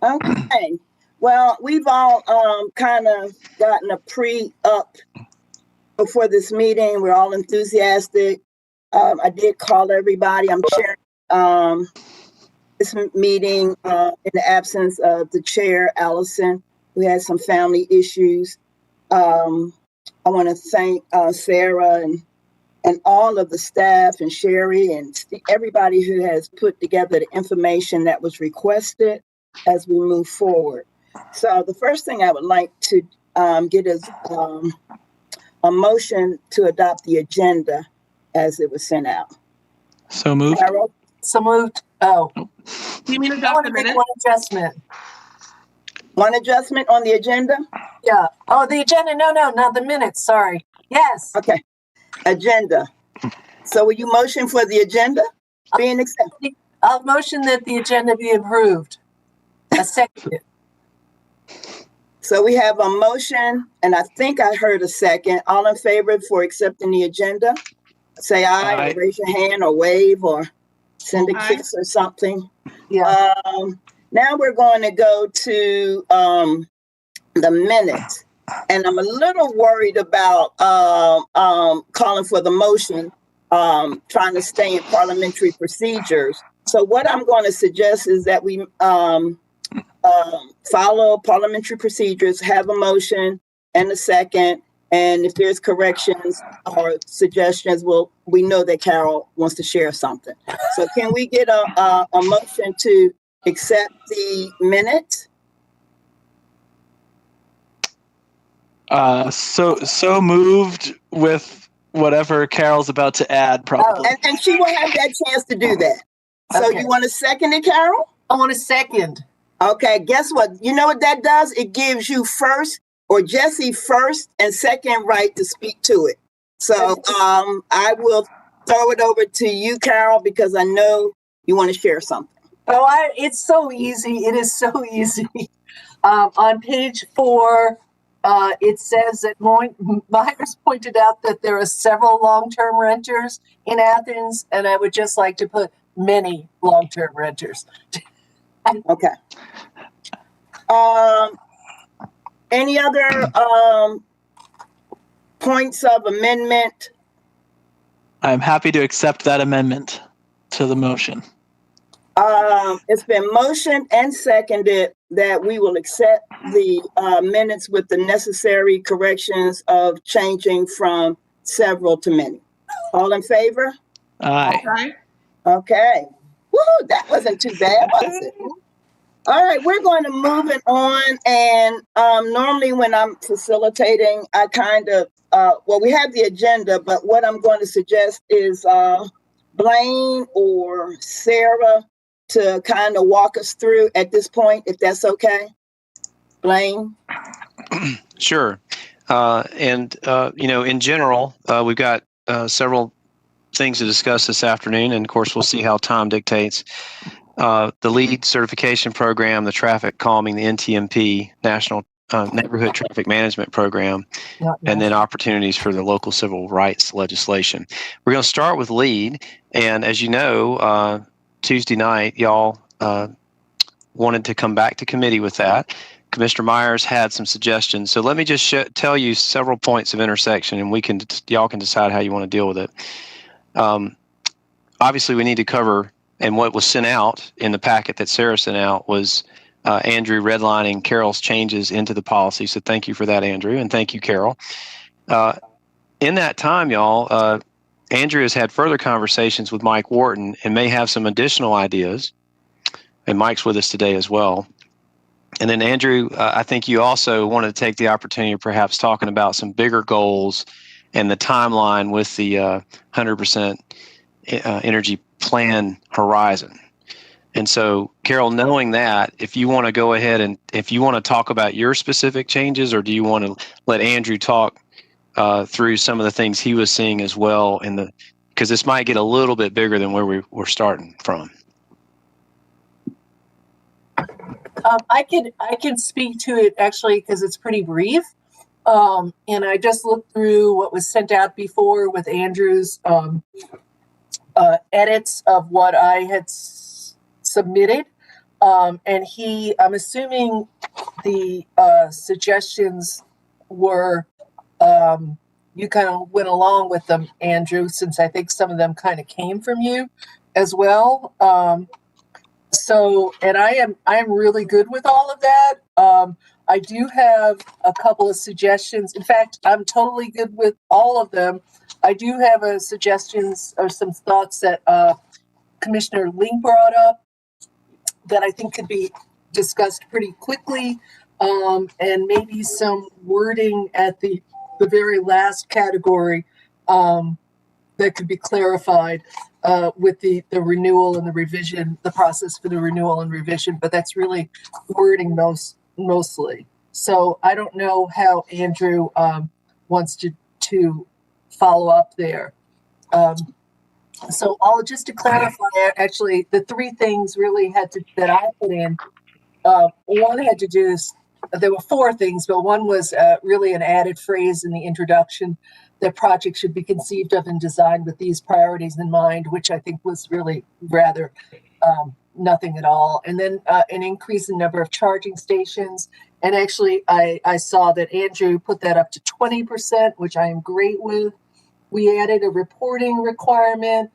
Okay. Well, we've all kind of gotten a pre-up before this meeting. We're all enthusiastic. I did call everybody. I'm chairing this meeting in the absence of the chair, Allison, who had some family issues. I want to thank Sarah and all of the staff and Sherry and everybody who has put together the information that was requested as we move forward. So the first thing I would like to get is a motion to adopt the agenda as it was sent out. So moved. Carol? So moved. Oh, You mean I adopt want the to make minute? one adjustment. One adjustment on the agenda? Yeah. Oh, the agenda. No, not the minutes. Sorry. Yes. Okay. Agenda. So will you motion for the agenda being accepted? I'll motion that the agenda be approved. A second. So we have a motion, and I think I heard a second. All in favor for accepting the agenda? Say aye, Aye. or raise your hand, or wave, or send a Aye. kiss or something. Yeah. Now we're going to go to the minutes. And I'm a little worried about calling for the motion, trying to stay in parliamentary procedures. So what I'm going to suggest is that we follow parliamentary procedures, have a motion and a second. And if there's corrections or suggestions, we know that Carol wants to share something. So can we get a motion to accept the minutes? So moved with whatever Carol's about to add, probably. And she will have that chance to do that. So Okay. you want to second it, Carol? I want a second. Okay, guess what? You know what that does? It gives you first or Jesse first and second right to speak to it. So I will throw it over to you, Carol, because I know you want to share something. Oh, it's so easy. It is so easy. On page 4, it says that Myers pointed out that there are several long-term renters in Athens, and I would just like to put many long-term renters. Okay. Any other points of amendment? I'm happy to accept that amendment to the motion. It's been motioned and seconded that we will accept the minutes with the necessary corrections of changing from several to many. All in favor? Aye. Aye. Okay. Woo, that wasn't too bad, was it? All right, we're going to move it on. And normally when I'm facilitating, I kind of, we have the agenda, but what I'm going to suggest is Blaine or Sarah to kind of walk us through at this point, if that's okay. Blaine? Sure. In general, we've got several things to discuss this afternoon, and of course, we'll see how time dictates. The LEED certification program, the traffic calming, the NTMP, National Neighborhood Traffic Management Program, and then opportunities for the local civil rights legislation. We're going to start with LEED, and as you know, Tuesday night, y'all wanted to come back to committee with that. Commissioner Myers had some suggestions, so let me just tell you several points of intersection, and y'all can decide how you want to deal with it. Obviously, we need to cover, and what was sent out in the packet that Sarah sent out was Andrew redlining Carol's changes into the policy. So thank you for that, Andrew, and thank you, Carol. In that time, y'all, Andrew has had further conversations with Mike Wharton and may have some additional ideas, and Mike's with us today as well. And then, Andrew, I think you also wanted to take the opportunity of perhaps talking about some bigger goals and the timeline with the 100% energy plan horizon. And so, Carol, knowing that, if you want to go ahead and if you want to talk about your specific changes, or do you want to let Andrew talk through some of the things he was seeing as well, because this might get a little bit bigger than where we're starting from. I can speak to it actually because it's pretty brief. And I just looked through what was sent out before with Andrew's edits of what I had submitted. And I'm assuming the suggestions were, you kind of went along with them, Andrew, since I think some of them kind of came from you as well. And I am really good with all of that. I do have a couple of suggestions. In fact, I'm totally good with all of them. I do have suggestions or some thoughts that Commissioner Link brought up that I think could be discussed pretty quickly, and maybe some wording at the very last category that could be clarified with the renewal and the revision, the process for the renewal and revision, but that's really wording mostly. So I don't know how Andrew wants to follow up there. So just to clarify, actually, the three things really that I put in, one had to do is, there were four things, but one was really an added phrase in the introduction that projects should be conceived of and designed with these priorities in mind, which I think was really rather nothing at all. And then an increase in number of charging stations. And actually, I saw that Andrew put that up to 20%, which I am great with. We added a reporting requirement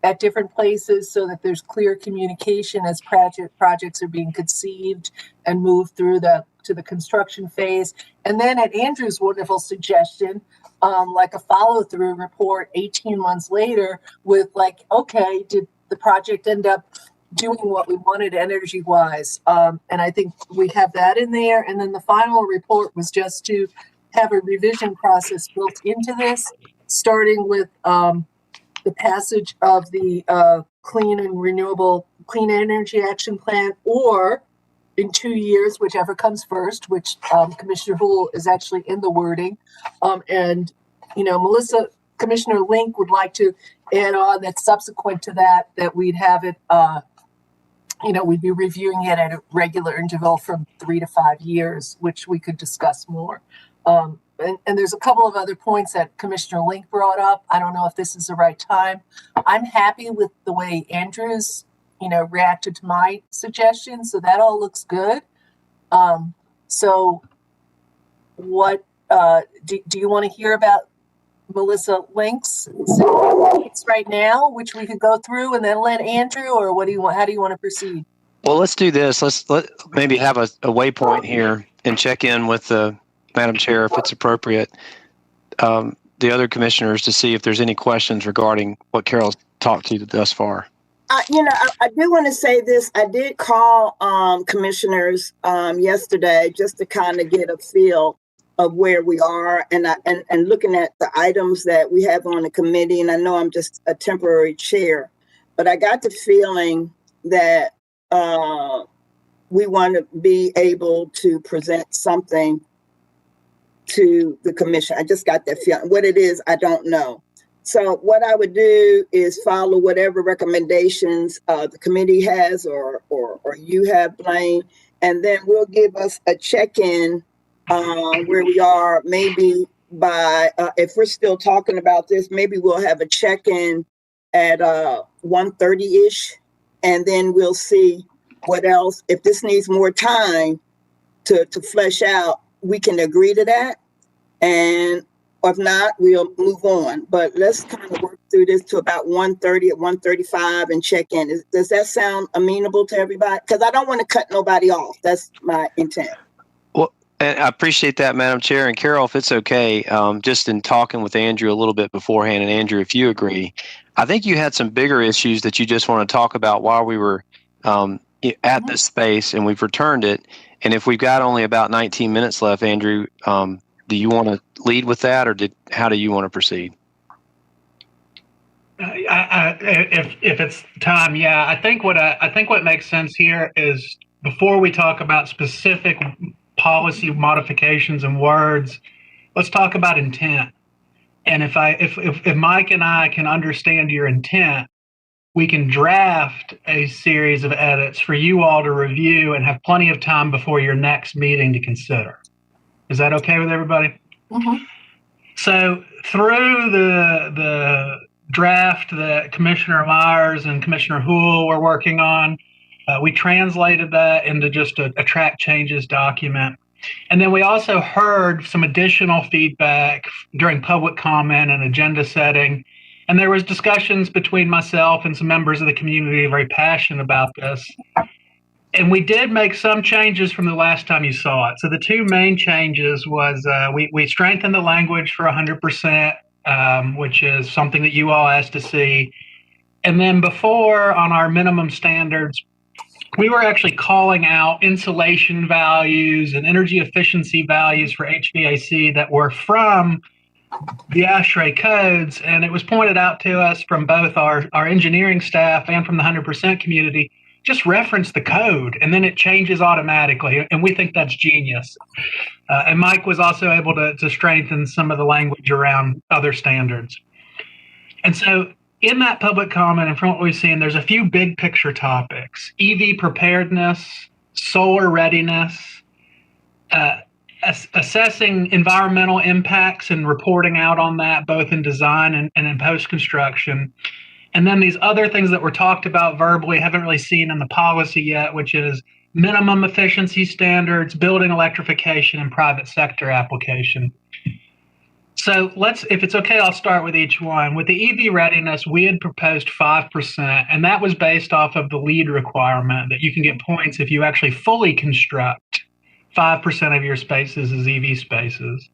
at different places so that there's clear communication as projects are being conceived and moved through to the construction phase. And then at Andrew's wonderful suggestion, like a follow-through report 18 months later with like, okay, did the project end up doing what we wanted energy-wise? And I think we have that in there. And then the final report was just to have a revision process built into this, starting with the passage of the Clean Energy Action Plan, or in 2 years, whichever comes first, which Commissioner Houle is actually in the wording. And, Commissioner Link would like to add on that subsequent to that we'd have it, we'd be reviewing it at a regular interval from 3 to 5 years, which we could discuss more. And there's a couple of other points that Commissioner Link brought up. I don't know if this is the right time. I'm happy with the way Andrew's, reacted to my suggestions, so that all looks good. So what do you want to hear about Melissa Link's right now, which we could go through and then let Andrew, or what do you want? How do you want to proceed? Well, let's do this. Let maybe have a waypoint here and check in with the Madam Chair, if it's appropriate, the other commissioners to see if there's any questions regarding what Carol's talked to thus far. I do want to say this. I did call commissioners yesterday just to kind of get a feel of where we are, and looking at the items that we have on the committee. And I know I'm just a temporary chair, but I got the feeling that we want to be able to present something to the commission. I just got that feeling. What it is, I don't know. So what I would do is follow whatever recommendations the committee has or you have, Blaine, and then we'll give us a check-in where we are. Maybe by, if we're still talking about this, maybe we'll have a check-in at 1:30-ish, and then we'll see what else. If this needs more time to flesh out, we can agree to that. And if not, we'll move on. But let's kind of work through this to about 1:30 at 1:35 and check in. Does that sound amenable to everybody? Because I don't want to cut nobody off. That's my intent. Well, and I appreciate that, Madam Chair. And Carol, if it's okay, just in talking with Andrew a little bit beforehand, and Andrew, if you agree, I think you had some bigger issues that you just want to talk about while we were at this space, and we've returned it. And if we've got only about 19 minutes left, Andrew, do you want to lead with that, or how do you want to proceed? If it's time, yeah. I think what makes sense here is, before we talk about specific policy modifications and words, let's talk about intent. And if Mike and I can understand your intent, we can draft a series of edits for you all to review and have plenty of time before your next meeting to consider. Is that okay with everybody? Mm-hmm. So through the draft that Commissioner Myers and Commissioner Houle were working on, We translated that into just a track changes document. And then we also heard some additional feedback during public comment and agenda setting. And there was discussions between myself and some members of the community very passionate about this. And we did make some changes from the last time you saw it. So the two main changes was we strengthened the language for 100%, which is something that you all asked to see. And then before on our minimum standards, we were actually calling out insulation values and energy efficiency values for HVAC that were from the ASHRAE codes. And it was pointed out to us from both our engineering staff and from the 100% community, just reference the code and then it changes automatically. And we think that's genius. And Mike was also able to strengthen some of the language around other standards. And so in that public comment and from what we've seen, there's a few big picture topics: EV preparedness, solar readiness, assessing environmental impacts and reporting out on that, both in design and in post-construction. And then these other things that were talked about verbally, haven't really seen in the policy yet, which is minimum efficiency standards, building electrification, and private sector application. So if it's okay, I'll start with each one. With the EV readiness, we had proposed 5%, and that was based off of the LEED requirement that you can get points if you actually fully construct 5% of your spaces as EV spaces.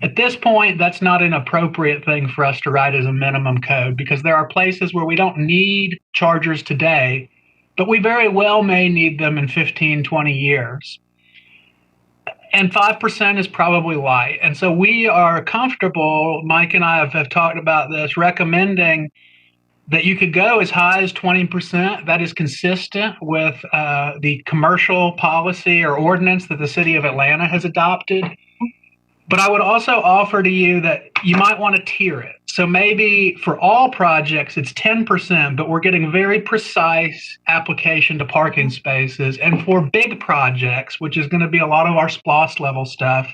At this point, that's not an appropriate thing for us to write as a minimum code because there are places where we don't need chargers today, but we very well may need them in 15, 20 years. And 5% is probably light. And so we are comfortable, Mike and I have talked about this, recommending that you could go as high as 20%. That is consistent with the commercial policy or ordinance that the city of Atlanta has adopted. But I would also offer to you that you might want to tier it. So maybe for all projects, it's 10%, but we're getting very precise application to parking spaces. And for big projects, which is going to be a lot of our SPLOST level stuff,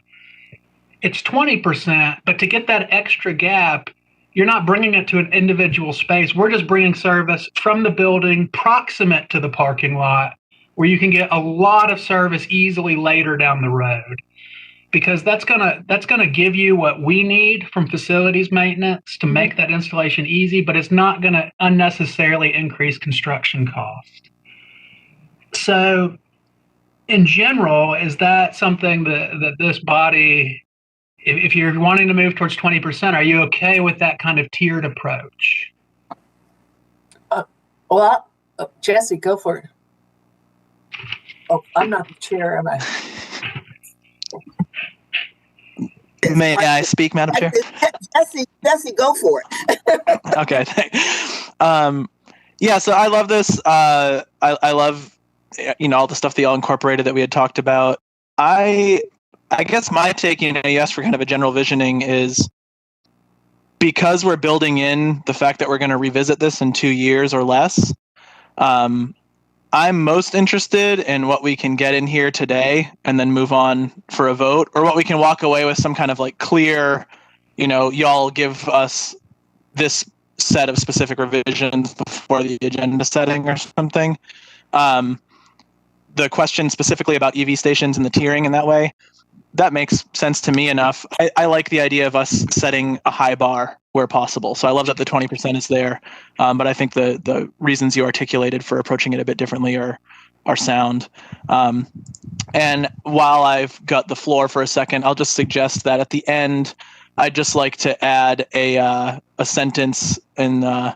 it's 20%. But to get that extra gap, you're not bringing it to an individual space. We're just bringing service from the building proximate to the parking lot where you can get a lot of service easily later down the road. Because that's gonna give you what we need from facilities maintenance to make that installation easy, but it's not gonna unnecessarily increase construction cost. So in general, is that something that this body, if you're wanting to move towards 20%, are you okay with that kind of tiered approach? Jesse, go for it. Oh, I'm not the chair, am I? May I speak, Madam Chair? Jesse, go for it. Okay. Yeah, so I love this. I love, all the stuff that y'all incorporated that we had talked about. I guess my take, you asked for kind of a general visioning, is because we're building in the fact that we're going to revisit this in 2 years or less. I'm most interested in what we can get in here today and then move on for a vote, or what we can walk away with some kind of like clear, y'all give us this set of specific revisions before the agenda setting or something. The question specifically about EV stations and the tiering in that way, that makes sense to me enough. I like the idea of us setting a high bar where possible. So I love that the 20% is there. But I think the reasons you articulated for approaching it a bit differently are sound. And while I've got the floor for a second, I'll just suggest that at the end, I'd just like to add a sentence in the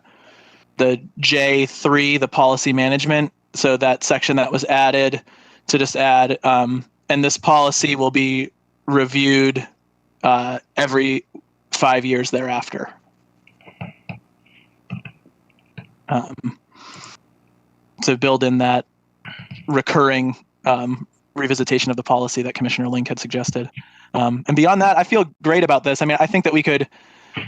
J3, the policy management. So that section that was added, to just add, and this policy will be reviewed every 5 years thereafter. To build in that recurring revisitation of the policy that Commissioner Link had suggested. And beyond that, I feel great about this. I mean, I think that we could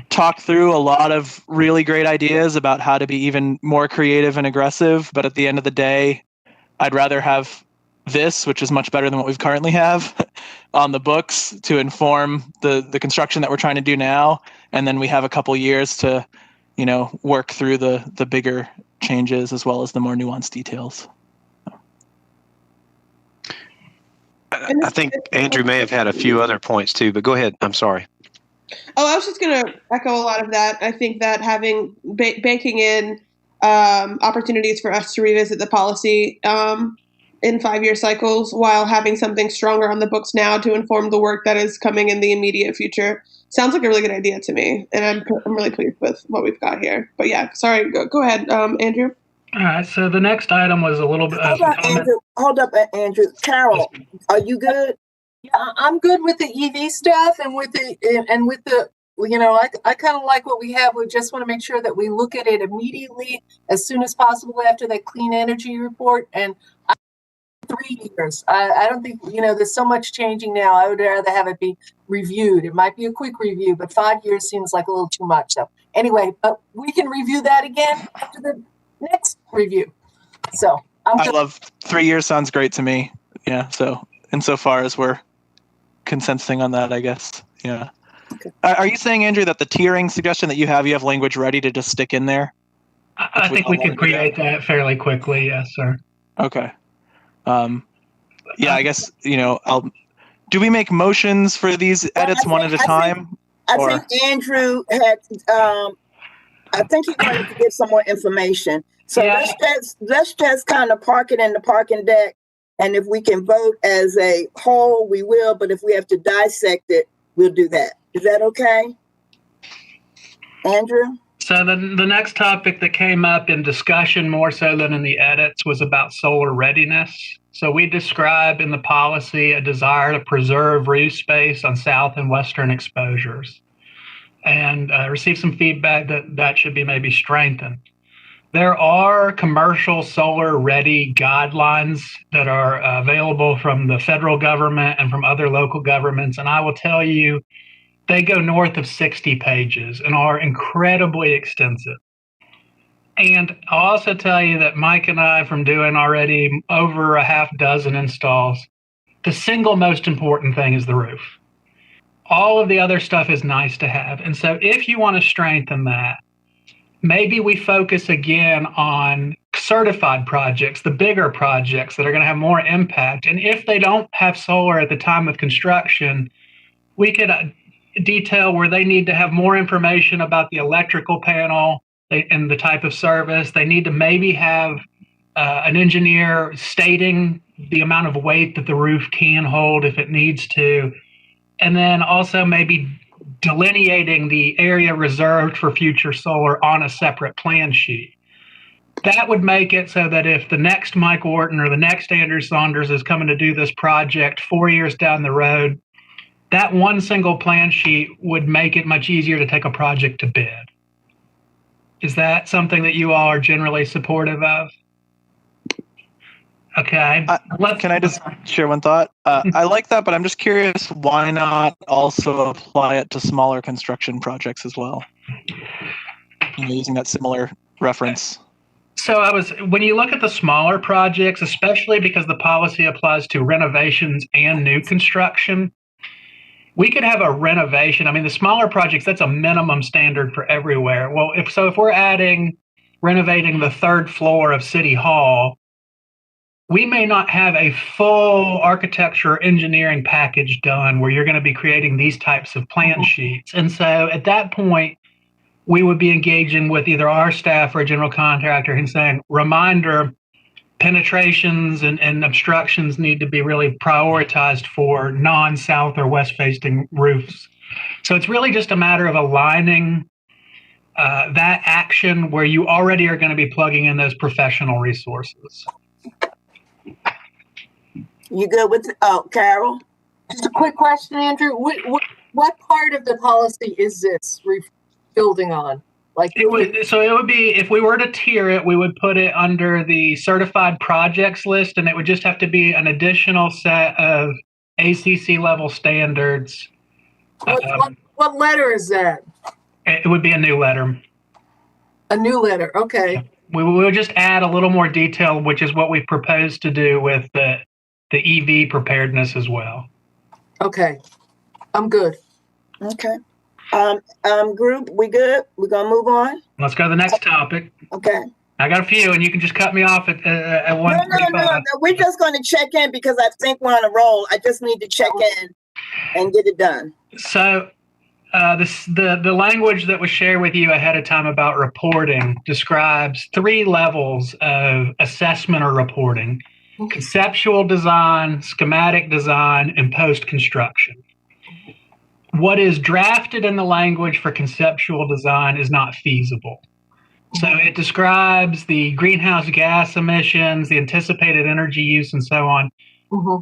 talk through a lot of really great ideas about how to be even more creative and aggressive. But at the end of the day, I'd rather have this, which is much better than what we currently have on the books, to inform the construction that we're trying to do now. And then we have a couple years to, work through the bigger changes as well as the more nuanced details. I think Andrew may have had a few other points too, but go ahead. I'm sorry. Oh, I was just going to echo a lot of that. I think that having banking in opportunities for us to revisit the policy in 5-year cycles while having something stronger on the books now to inform the work that is coming in the immediate future sounds like a really good idea to me. And I'm really pleased with what we've got here. But yeah, sorry, go ahead, Andrew. All right. So the next item was a little bit. Hold up, Andrew. Carol, are you good? Yeah, I'm good with the EV stuff and with the I kind of like what we have. We just want to make sure that we look at it immediately as soon as possible after that clean energy report. And 3 years. I don't think, there's so much changing now. I would rather have it be reviewed. It might be a quick review, but 5 years seems like a little too much. So anyway, but we can review that again after the next review. So I love 3 years sounds great to me. Yeah. So insofar as we're consenting on that, I guess. Yeah. Okay. Are you saying, Andrew, that the tiering suggestion that you have language ready to just stick in there? I think we could create that fairly quickly. Yes, sir. Okay. I guess, do we make motions for these edits one at a time? I think Andrew had, I think he wanted to give some more information. So Yeah. let's just kind of park it in the parking deck. And if we can vote as a whole, we will. But if we have to dissect it, we'll do that. Is that okay? Andrew? So the next topic that came up in discussion more so than in the edits was about solar readiness. So we describe in the policy a desire to preserve roof space on south and western exposures, and received some feedback that should be maybe strengthened. There are commercial solar ready guidelines that are available from the federal government and from other local governments, and I will tell you, they go north of 60 pages and are incredibly extensive. And I'll also tell you that Mike and I, from doing already over a half dozen installs, the single most important thing is the roof. All of the other stuff is nice to have. And so if you want to strengthen that, maybe we focus again on certified projects, the bigger projects that are going to have more impact. And if they don't have solar at the time of construction, we could detail where they need to have more information about the electrical panel and the type of service. They need to maybe have an engineer stating the amount of weight that the roof can hold if it needs to. And then also maybe delineating the area reserved for future solar on a separate plan sheet. That would make it so that if the next Mike Wharton or the next Andrew Saunders is coming to do this project 4 years down the road, that one single plan sheet would make it much easier to take a project to bid. Is that something that you all are generally supportive of? Okay. Can I just share one thought? I like that, but I'm just curious, why not also apply it to smaller construction projects as well? Using that similar reference. So when you look at the smaller projects, especially because the policy applies to renovations and new construction, we could have a renovation. I mean, the smaller projects, that's a minimum standard for everywhere. Well, if we're renovating the third floor of City Hall, we may not have a full architecture engineering package done where you're going to be creating these types of plan sheets. And so at that point, we would be engaging with either our staff or a general contractor and saying, reminder, penetrations and obstructions need to be really prioritized for non-south or west-facing roofs. So it's really just a matter of aligning that action where you already are going to be plugging in those professional resources. You good with Carol? Just a quick question, Andrew. What part of the policy is this building on? It would be, if we were to tier it, we would put it under the certified projects list, and it would just have to be an additional set of ACC level standards. What letter is that? It would be a new letter. A new letter, okay. We will just add a little more detail, which is what we propose to do with the EV preparedness as well. Okay, I'm good. Okay. Group, we good? We're gonna move on? Let's go to the next topic. Okay. I got a few, and you can just cut me off at No, 1:35. we're just going to check in because I think we're on a roll. I just need to check in and get it done. So the language that was shared with you ahead of time about reporting describes 3 levels of assessment or reporting: conceptual design, schematic design, and post-construction. What is drafted in the language for conceptual design is not feasible. So it describes the greenhouse gas emissions, the anticipated energy use, and so on.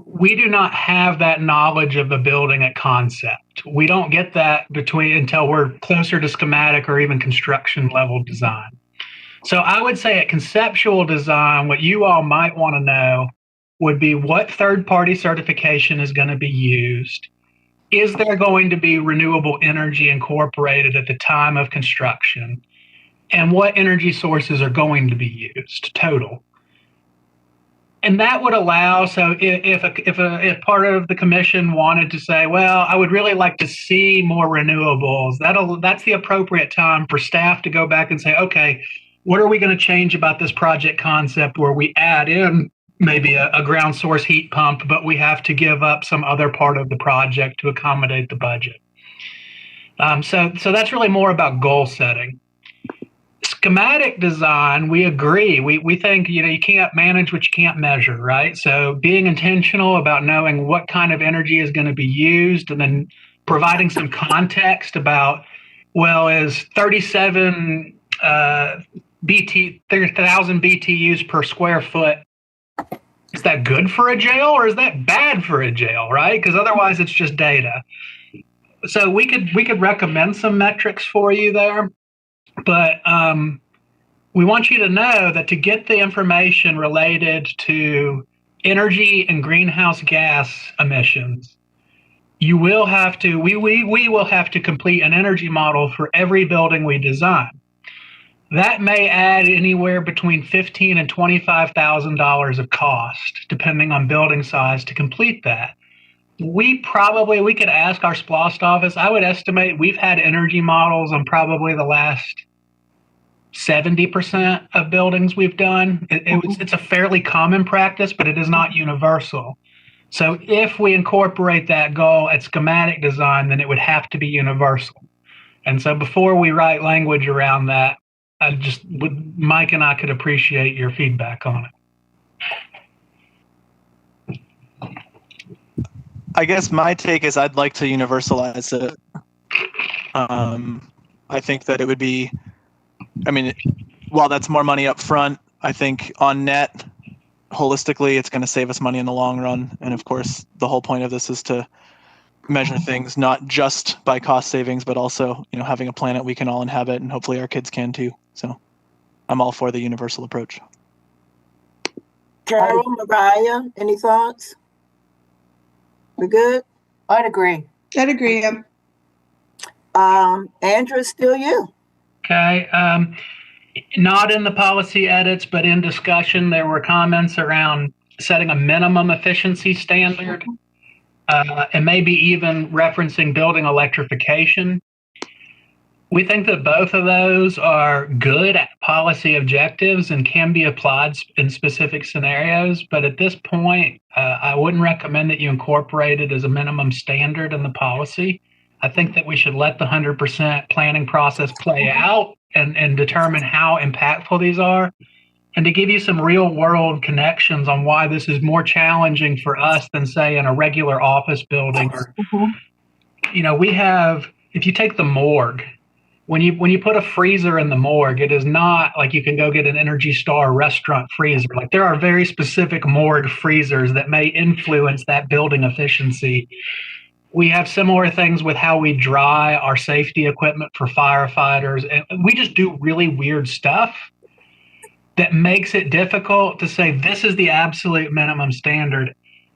We do not have that knowledge of the building at concept. We don't get that until we're closer to schematic or even construction level design. So I would say at conceptual design, what you all might want to know would be what third-party certification is going to be used. Is there going to be renewable energy incorporated at the time of construction? And what energy sources are going to be used total? And that would allow, so if part of the commission wanted to say, well, I would really like to see more renewables, that's the appropriate time for staff to go back and say, okay, what are we going to change about this project concept where we add in maybe a ground source heat pump, but we have to give up some other part of the project to accommodate the budget. So that's really more about goal setting. Schematic design, we agree. We think, you can't manage what you can't measure, right? So being intentional about knowing what kind of energy is going to be used, and then providing some context about, well, is 37 30,000 BTUs per square foot, is that good for a jail or is that bad for a jail, right? Because otherwise it's just data. So we could recommend some metrics for you there. But we want you to know that to get the information related to energy and greenhouse gas emissions, you will have to, we will have to complete an energy model for every building we design. That may add anywhere between $15,000 and $25,000 of cost, depending on building size, to complete that. We could ask our SPLOST office. I would estimate we've had energy models on probably the last 70% of buildings we've done. It's a fairly common practice, but it is not universal. So if we incorporate that goal at schematic design, then it would have to be universal. And so before we write language around that, Mike and I could appreciate your feedback on it. I guess my take is I'd like to universalize it. I think that it would be, while that's more money up front, I think on net, holistically, it's going to save us money in the long run. And of course, the whole point of this is to measure things not just by cost savings, but also, having a planet we can all inhabit, and hopefully our kids can too. So I'm all for the universal approach. Carol, Mariah, any thoughts? We good? I'd agree. Yeah. Andrew, it's still you. Okay. Not in the policy edits, but in discussion, there were comments around setting a minimum efficiency standard, and maybe even referencing building electrification. We think that both of those are good policy objectives and can be applied in specific scenarios. But at this point, I wouldn't recommend that you incorporate it as a minimum standard in the policy. I think that we should let the 100% planning process play out and determine how impactful these are. And to give you some real world connections on why this is more challenging for us than, say, in a regular office building. Or, we have, if you take the morgue, when you put a freezer in the morgue, it is not like you can go get an Energy Star restaurant freezer. Like, there are very specific morgue freezers that may influence that building efficiency. We have similar things with how we dry our safety equipment for firefighters. And we just do really weird stuff that makes it difficult to say this is the absolute minimum standard.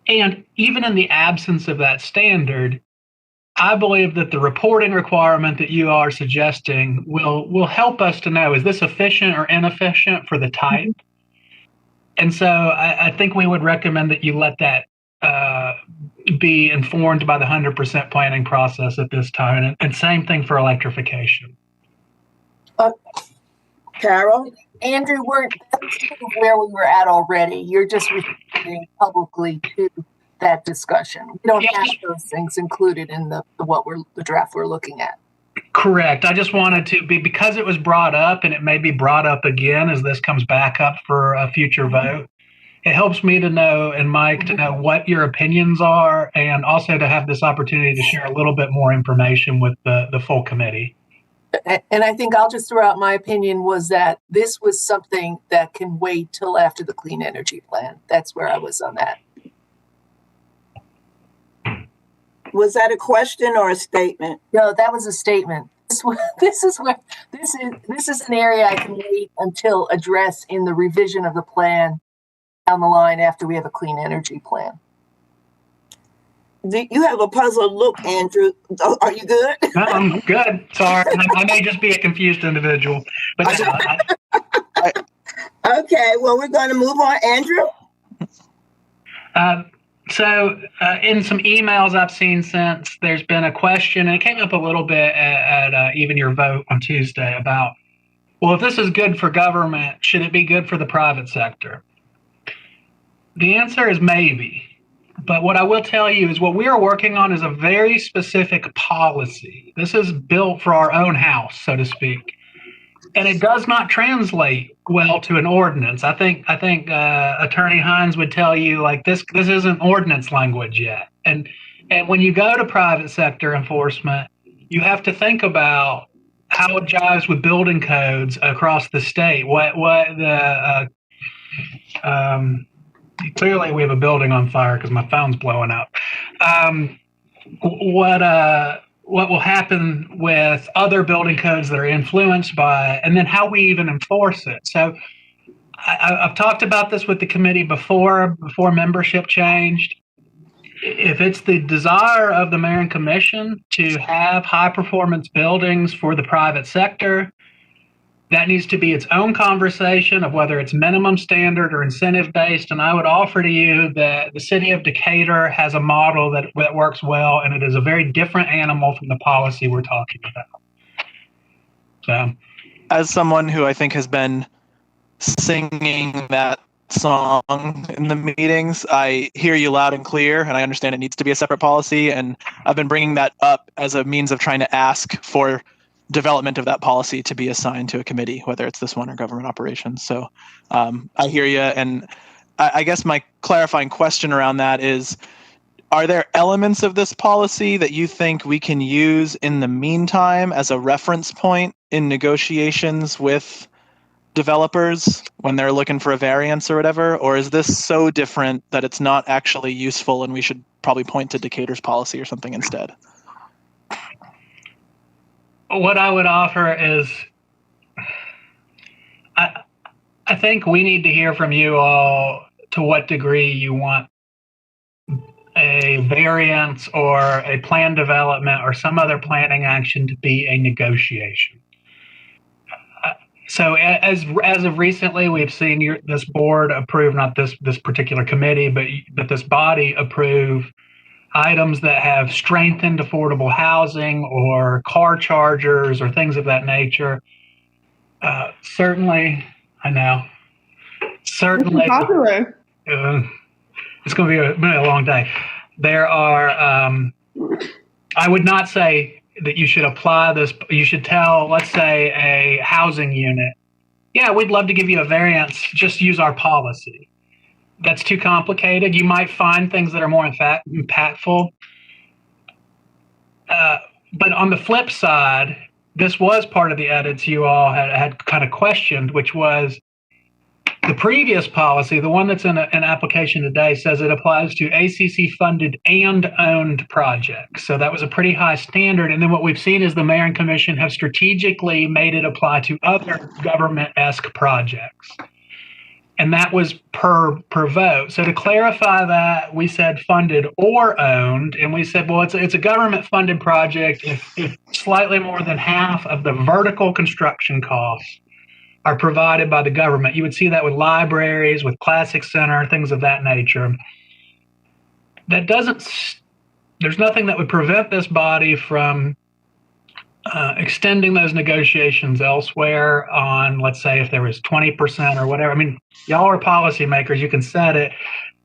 And even in the absence of that standard, I believe that the reporting requirement that you are suggesting will help us to know, is this efficient or inefficient for the type? And so I think we would recommend that you let that be informed by the 100% planning process at this time. And same thing for electrification. Carol? Andrew, that's sort of where we were at already. You're just referring publicly to that discussion. We don't have those things included in the draft we're looking at. Correct. I just wanted to be, because it was brought up and it may be brought up again as this comes back up for a future vote. It helps me to know, and Mike, to know what your opinions are, and also to have this opportunity to share a little bit more information with the full committee. And I think I'll just throw out my opinion was that this was something that can wait till after the clean energy plan. That's where I was on that. Was that a question or a statement? No, that was a statement. This is an area I can wait until address in the revision of the plan down the line after we have a clean energy plan. You have a puzzled look, Andrew. Are you good? I'm good. Sorry, I may just be a confused individual, but okay. Well, we're going to move on, Andrew. So in some emails I've seen since, there's been a question, and it came up a little bit at even your vote on Tuesday about, well, if this is good for government, should it be good for the private sector? The answer is maybe. But what I will tell you is what we are working on is a very specific policy. This is built for our own house, so to speak. And it does not translate well to an ordinance. I think Attorney Hines would tell you, like, this isn't ordinance language yet. And when you go to private sector enforcement, you have to think about how it jives with building codes across the state. Clearly we have a building on fire because my phone's blowing up. What will happen with other building codes that are influenced by it, and then how we even enforce it. So I've talked about this with the committee before membership changed. If it's the desire of the mayor and commission to have high performance buildings for the private sector, that needs to be its own conversation of whether it's minimum standard or incentive based. And I would offer to you that the city of Decatur has a model that works well, and it is a very different animal from the policy we're talking about. So, as someone who I think has been singing that song in the meetings, I hear you loud and clear, and I understand it needs to be a separate policy. And I've been bringing that up as a means of trying to ask for development of that policy to be assigned to a committee, whether it's this one or government operations. So I hear you. And I guess my clarifying question around that is, are there elements of this policy that you think we can use in the meantime as a reference point in negotiations with developers when they're looking for a variance or whatever? Or is this so different that it's not actually useful and we should probably point to Decatur's policy or something instead? What I would offer is, I think we need to hear from you all to what degree you want a variance or a plan development or some other planning action to be a negotiation. So as of recently, we've seen this board approve, not this particular committee, but this body approve items that have strengthened affordable housing or car chargers or things of that nature. Certainly, I know. Certainly, it's popular. It's going to be a long day. There are. I would not say that you should apply this. You should tell, let's say, a housing unit, yeah, we'd love to give you a variance. Just use our policy. That's too complicated. You might find things that are more impactful. But on the flip side, this was part of the edits you all had kind of questioned, which was the previous policy, the one that's in an application today, says it applies to ACC-funded and owned projects. So that was a pretty high standard. And then what we've seen is the mayor and commission have strategically made it apply to other government-esque projects. And that was per vote. So to clarify that, we said funded or owned, and we said, well, it's a government-funded project if slightly more than half of the vertical construction costs are provided by the government. You would see that with libraries, with Classic Center, things of that nature. That doesn't. There's nothing that would prevent this body from extending those negotiations elsewhere on, let's say, if there was 20% or whatever. I mean, y'all are policymakers, you can set it.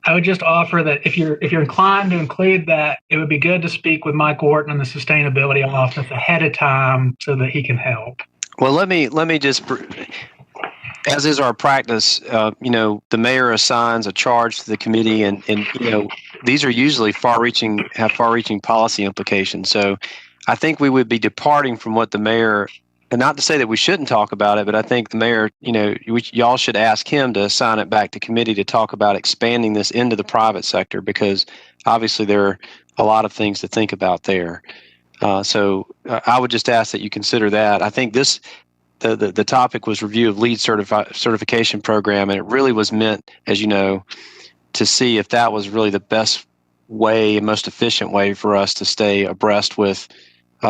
I would just offer that if you're inclined to include that, it would be good to speak with Mike Wharton in the Sustainability Office ahead of time so that he can help. Well, let me just, as is our practice, the mayor assigns a charge to the committee, and these are usually have far-reaching policy implications. So I think we would be departing from what the mayor, and not to say that we shouldn't talk about it, but I think the mayor, y'all should ask him to assign it back to committee to talk about expanding this into the private sector, because obviously there are a lot of things to think about there. So I would just ask that you consider that. I think the topic was review of lead certification program, and it really was meant, as you know, to see if that was really the best way, most efficient way for us to stay abreast with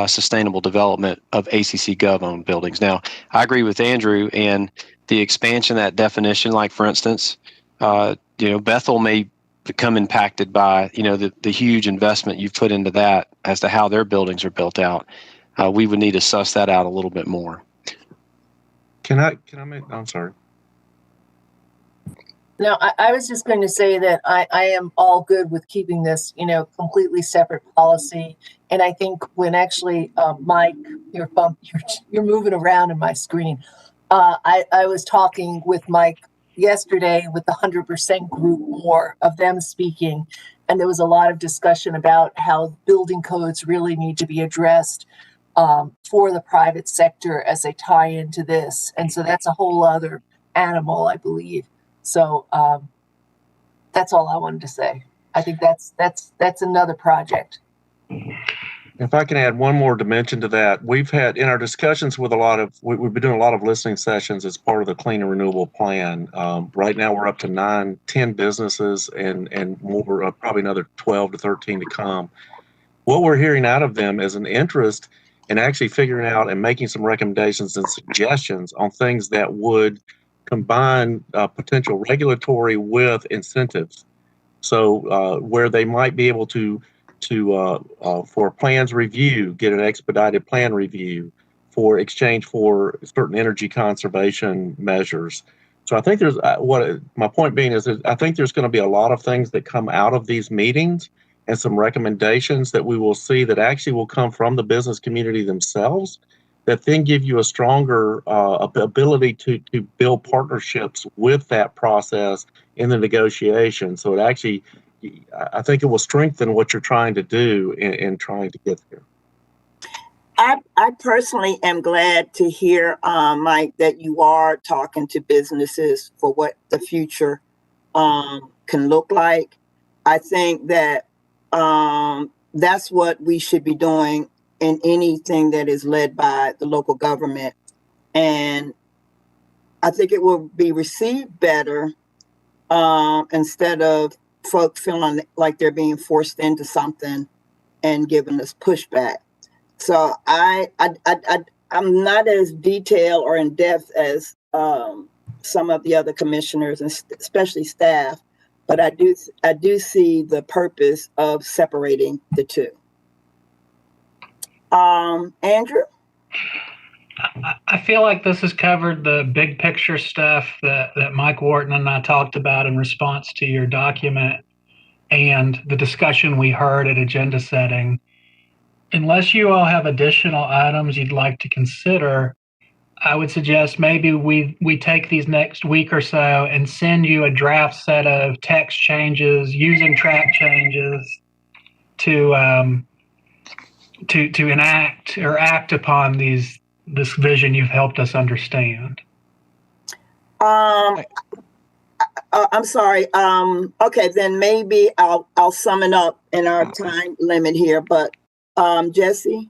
sustainable development of ACC Gov-owned buildings. Now, I agree with Andrew, and the expansion of that definition, like for instance, Bethel may become impacted by the huge investment you've put into that as to how their buildings are built out. We would need to suss that out a little bit more. Can I make? I'm sorry. No, I was just going to say that I am all good with keeping this, completely separate policy. And I think when actually, Mike, you're moving around in my screen. I was talking with Mike yesterday with the 100% group, more of them speaking. And there was a lot of discussion about how building codes really need to be addressed for the private sector as they tie into this. And so that's a whole other animal, I believe. So that's all I wanted to say. I think that's another project. If I can add one more dimension to that, we've had in our discussions with we've been doing a lot of listening sessions as part of the Clean and Renewable Plan. Right now we're up to 10 businesses and more, probably another 12 to 13 to come. What we're hearing out of them is an interest in actually figuring out and making some recommendations and suggestions on things that would combine potential regulatory with incentives. So where they might be able to for plans review, get an expedited plan review for exchange for certain energy conservation measures. So I think there's my point being is that I think there's going to be a lot of things that come out of these meetings and some recommendations that we will see that actually will come from the business community themselves, that then give you a stronger ability to build partnerships with that process in the negotiation. So it actually, I think it will strengthen what you're trying to do in trying to get there. I personally am glad to hear, Mike, that you are talking to businesses for what the future can look like. I think that that's what we should be doing in anything that is led by the local government. And I think it will be received better instead of folks feeling like they're being forced into something and giving us pushback. So I'm not as detailed or in depth as some of the other commissioners and especially staff, but I do see the purpose of separating the two. Andrew? I feel like this has covered the big picture stuff that Mike Wharton and I talked about in response to your document and the discussion we heard at agenda setting. Unless you all have additional items you'd like to consider, I would suggest maybe we take these next week or so and send you a draft set of text changes using track changes to enact or act upon this vision you've helped us understand. I'm sorry. Okay, then maybe I'll sum it up in our time limit here, but Jesse?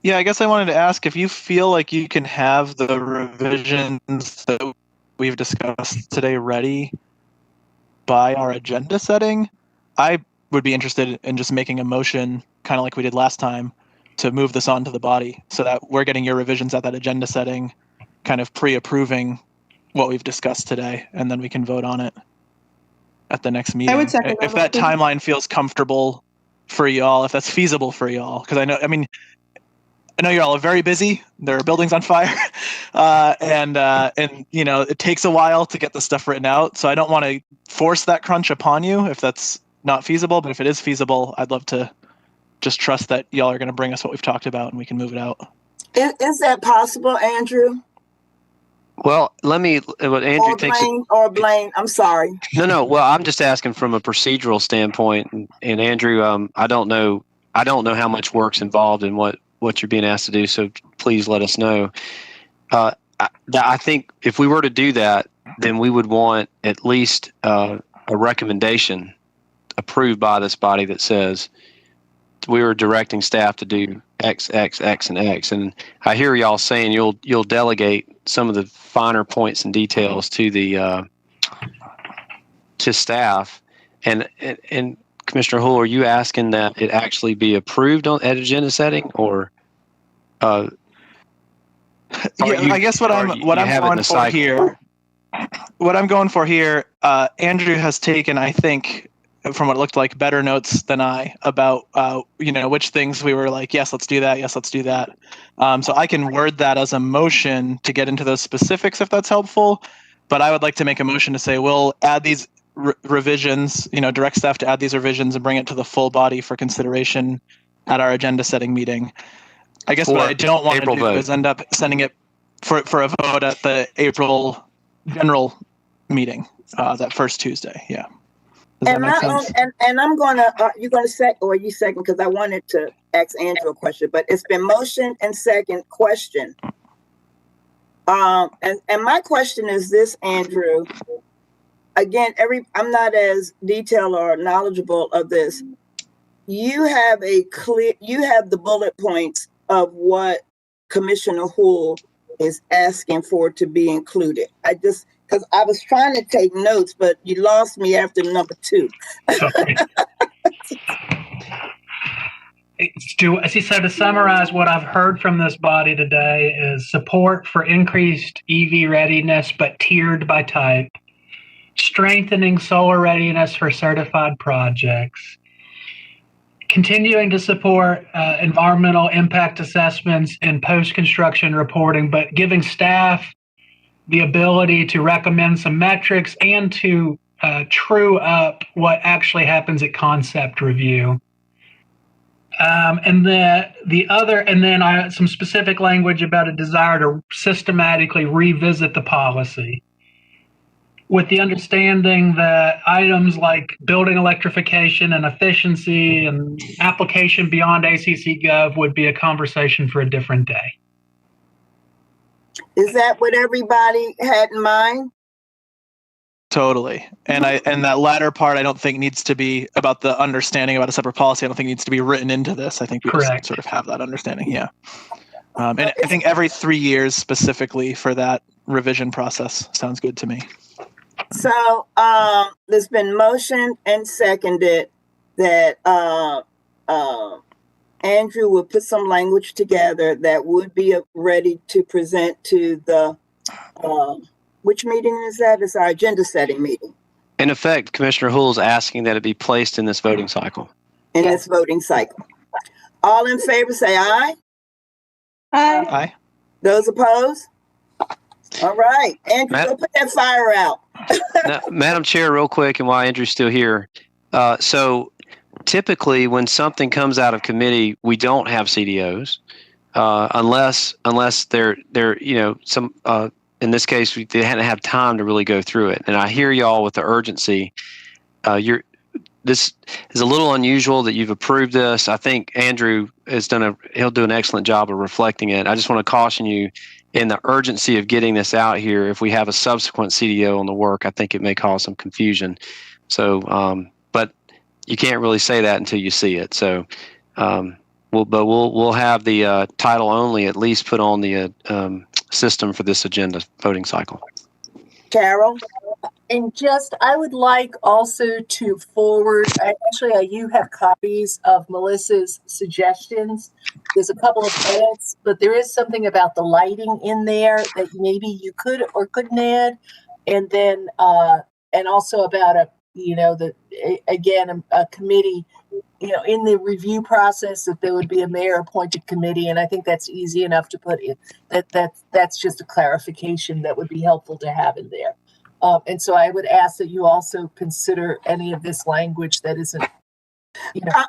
Yeah, I guess I wanted to ask if you feel like you can have the revisions that we've discussed today ready by our agenda setting. I would be interested in just making a motion, kind of like we did last time, to move this on to the body so that we're getting your revisions at that agenda setting, kind of pre-approving what we've discussed today, and then we can vote on it at the next meeting. I would second if that timeline feels comfortable for y'all, if that's feasible for y'all. Because I mean, I know you all are very busy. There are buildings on fire, and it takes a while to get the stuff written out. So I don't want to force that crunch upon you if that's not feasible. But if it is feasible, I'd love to just trust that y'all are going to bring us what we've talked about, and we can move it out. Is that possible, Andrew? Well, let me. What Andrew thinks. Blaine. I'm sorry. No. Well, I'm just asking from a procedural standpoint, and Andrew, I don't know how much work's involved in what you're being asked to do. So please let us know. I think if we were to do that, then we would want at least a recommendation approved by this body that says we were directing staff to do X, X, X, and X. And I hear y'all saying you'll delegate some of the finer points and details to the to staff. And Commissioner Hull, are you asking that it actually be approved at agenda setting, or? I guess what I'm going for here. What I'm going for here, Andrew has taken, I think, from what it looked like, better notes than I about which things we were like, yes, let's do that, yes, let's do that. So I can word that as a motion to get into those specifics if that's helpful. But I would like to make a motion to say we'll add these revisions, direct staff to add these revisions and bring it to the full body for consideration at our agenda setting meeting. I guess what I don't want to do is end up sending it for a vote at the April general meeting, that first Tuesday. Yeah. Does that make sense? And I'm gonna you're gonna you second, because I wanted to ask Andrew a question, but it's been motion and second question. And my question is this, Andrew. Again, I'm not as detailed or knowledgeable of this. You have the bullet points of what Commissioner Hull is asking for to be included. Because I was trying to take notes, but you lost me after number 2. As he said, to summarize what I've heard from this body today is support for increased EV readiness, but tiered by type, strengthening solar readiness for certified projects, continuing to support environmental impact assessments and post-construction reporting, but giving staff the ability to recommend some metrics and to true up what actually happens at concept review. And then some specific language about a desire to systematically revisit the policy, with the understanding that items like building electrification and efficiency and application beyond ACC Gov would be a conversation for a different day. Is that what everybody had in mind? Totally. And that latter part, I don't think needs to be about the understanding about a separate policy. I don't think it needs to be written into this. I think we just sort of have that understanding. Yeah. And I think every 3 years specifically for that revision process sounds good to me. So there's been motion and seconded that Andrew will put some language together that would be ready to present to the which meeting is that? It's our agenda setting meeting. In effect, Commissioner Hull is asking that it be placed in this voting cycle. In this voting cycle. All in favor say aye. Aye. Aye. Those opposed? All right. Andrew, go put that fire out. Now, Madam Chair, real quick, and while Andrew's still here. So typically when something comes out of committee, we don't have CDOs unless they're some in this case, they hadn't had time to really go through it. And I hear y'all with the urgency. This is a little unusual that you've approved this. I think Andrew he'll do an excellent job of reflecting it. I just want to caution you in the urgency of getting this out here. If we have a subsequent CDO on the work, I think it may cause some confusion. So, but you can't really say that until you see it. So, we'll have the title only at least put on the system for this agenda voting cycle. Carol? And I would like also to forward, you have copies of Melissa's suggestions. There's a couple of edits, but there is something about the lighting in there that maybe you could or couldn't add. And then, and also about a committee in the review process that there would be a mayor-appointed committee, and I think that's easy enough to put in. That's just a clarification that would be helpful to have in there. And so I would ask that you also consider any of this language that isn't.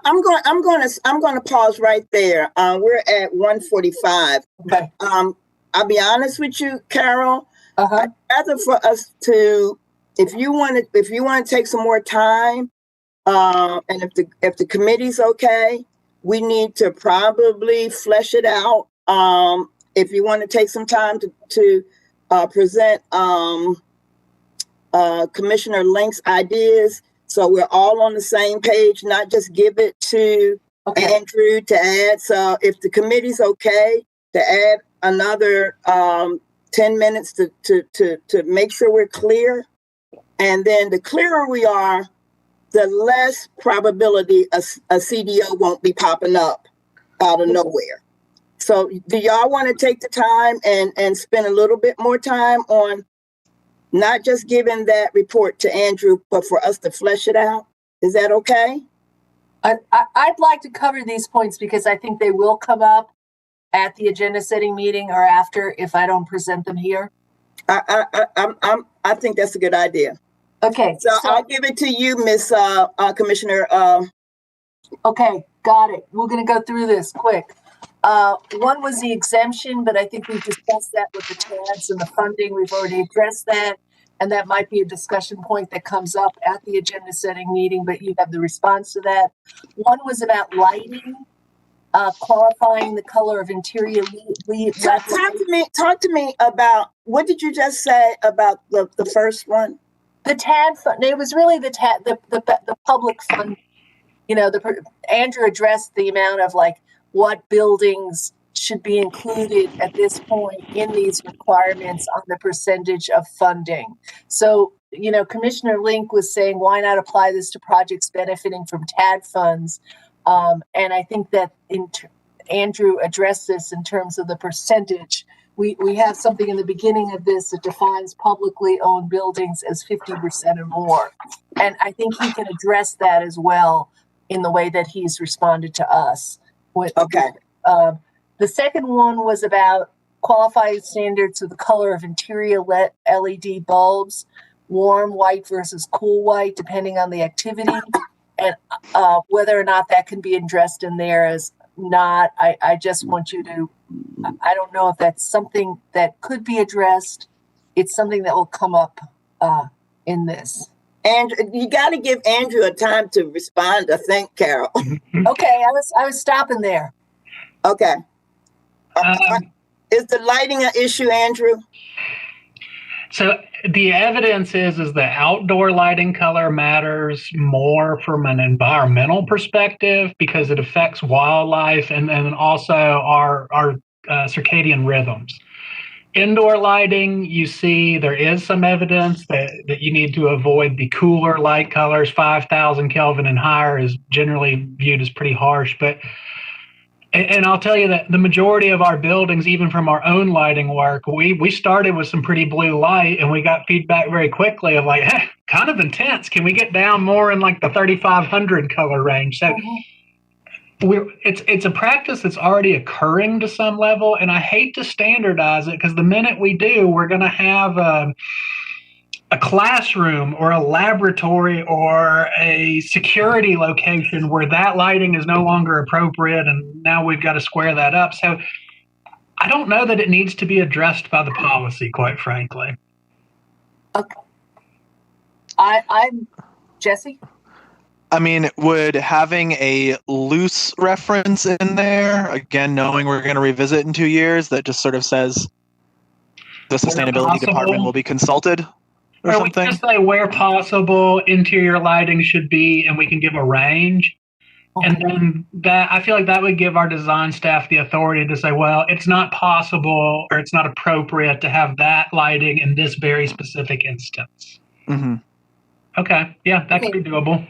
I'm going to pause right there. We're at 1:45. Okay. I'll be honest with you, Carol. Uh-huh. I'd rather for us to, if you want to take some more time, and if the committee's okay, we need to probably flesh it out. If you want to take some time to present Commissioner Link's ideas, so we're all on the same page, not just give it to Andrew to add. So if the committee's okay to add another 10 minutes to make sure we're clear, and then the clearer we are, the less probability a CDO won't be popping up out of nowhere. So do y'all want to take the time and spend a little bit more time on not just giving that report to Andrew, but for us to flesh it out? Is that okay? I'd like to cover these points because I think they will come up at the agenda setting meeting or after if I don't present them here. I think that's a good idea. Okay. So I'll give it to you, Miss Commissioner. Okay, got it. We're going to go through this quick. One was the exemption, but I think we've discussed that with the TADs and the funding. We've already addressed that. And that might be a discussion point that comes up at the agenda setting meeting, but you have the response to that. One was about lighting, qualifying the color of interior. Talk to me about, what did you just say about the first one? The TAD fund. It was really the TAD, the public fund. Andrew addressed the amount of what buildings should be included at this point in these requirements on the percentage of funding. So, Commissioner Link was saying, why not apply this to projects benefiting from TAD funds? And I think that Andrew addressed this in terms of the percentage. We have something in the beginning of this that defines publicly owned buildings as 50% or more. And I think he can address that as well in the way that he's responded to us. The second one was about qualifying standards of the color of interior LED bulbs, warm white versus cool white, depending on the activity, and whether or not that can be addressed in there as not. I just want you to, I don't know if that's something that could be addressed. It's something that will come up in this. And you got to give Andrew a time to respond, I think, Carol. Okay, I was stopping there. Okay. Is the lighting an issue, Andrew? So the evidence is the outdoor lighting color matters more from an environmental perspective because it affects wildlife and then also our circadian rhythms. Indoor lighting, you see there is some evidence that you need to avoid the cooler light colors. 5,000 Kelvin and higher is generally viewed as pretty harsh. And I'll tell you that the majority of our buildings, even from our own lighting work, we started with some pretty blue light and we got feedback very quickly of hey, kind of intense. Can we get down more in the 3,500 color range? So it's a practice that's already occurring to some level, and I hate to standardize it because the minute we do, we're going to have a classroom or a laboratory or a security location where that lighting is no longer appropriate, and now we've got to square that up. So I don't know that it needs to be addressed by the policy, quite frankly. Okay. I'm Jesse. I mean, would having a loose reference in there, again, knowing we're going to revisit in 2 years, that just sort of says the sustainability department will be consulted or something? We just say where possible, interior lighting should be, and we can give a range. Okay. And then that, I feel like that would give our design staff the authority to say, well, it's not possible or it's not appropriate to have that lighting in this very specific instance. Mm-hmm. Okay. Yeah, that could be doable.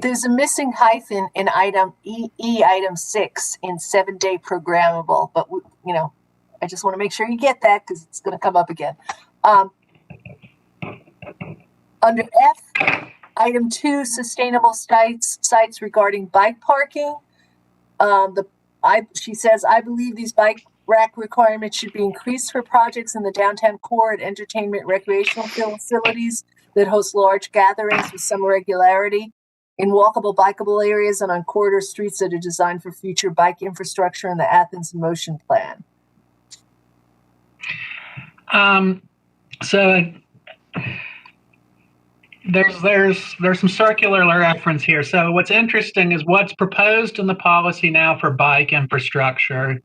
There's a missing hyphen in item item 6 in 7-day programmable, but I just want to make sure you get that because it's going to come up again. Under F, Item 2, sustainable sites regarding bike parking. She says, I believe these bike rack requirements should be increased for projects in the downtown core and entertainment recreational facilities that host large gatherings with some regularity, in walkable, bikeable areas and on corridor streets that are designed for future bike infrastructure in the Athens in Motion plan. So there's some circular reference here. So what's interesting is what's proposed in the policy now for bike infrastructure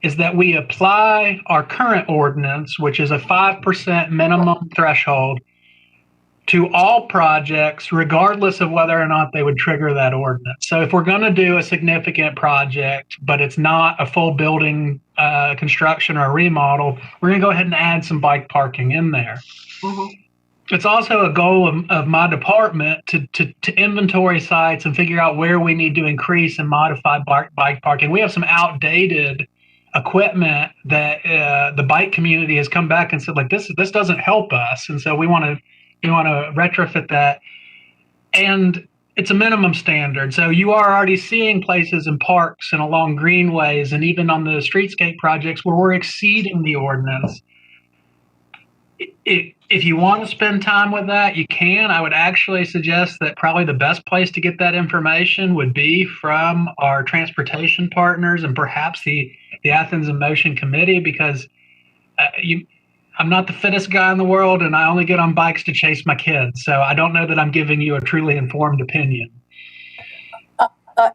is that we apply our current ordinance, which is a 5% minimum threshold, to all projects, regardless of whether or not they would trigger that ordinance. So if we're going to do a significant project, but it's not a full building construction or a remodel, we're going to go ahead and add some bike parking in there. Mm-hmm. It's also a goal of my department to inventory sites and figure out where we need to increase and modify bike parking. We have some outdated equipment that the bike community has come back and said, like, this doesn't help us, and so we want to retrofit that. And it's a minimum standard. So you are already seeing places in parks and along greenways and even on the streetscape projects where we're exceeding the ordinance. If you want to spend time with that, you can. I would actually suggest that probably the best place to get that information would be from our transportation partners and perhaps the Athens in Motion Committee, because I'm not the fittest guy in the world, and I only get on bikes to chase my kids. So I don't know that I'm giving you a truly informed opinion.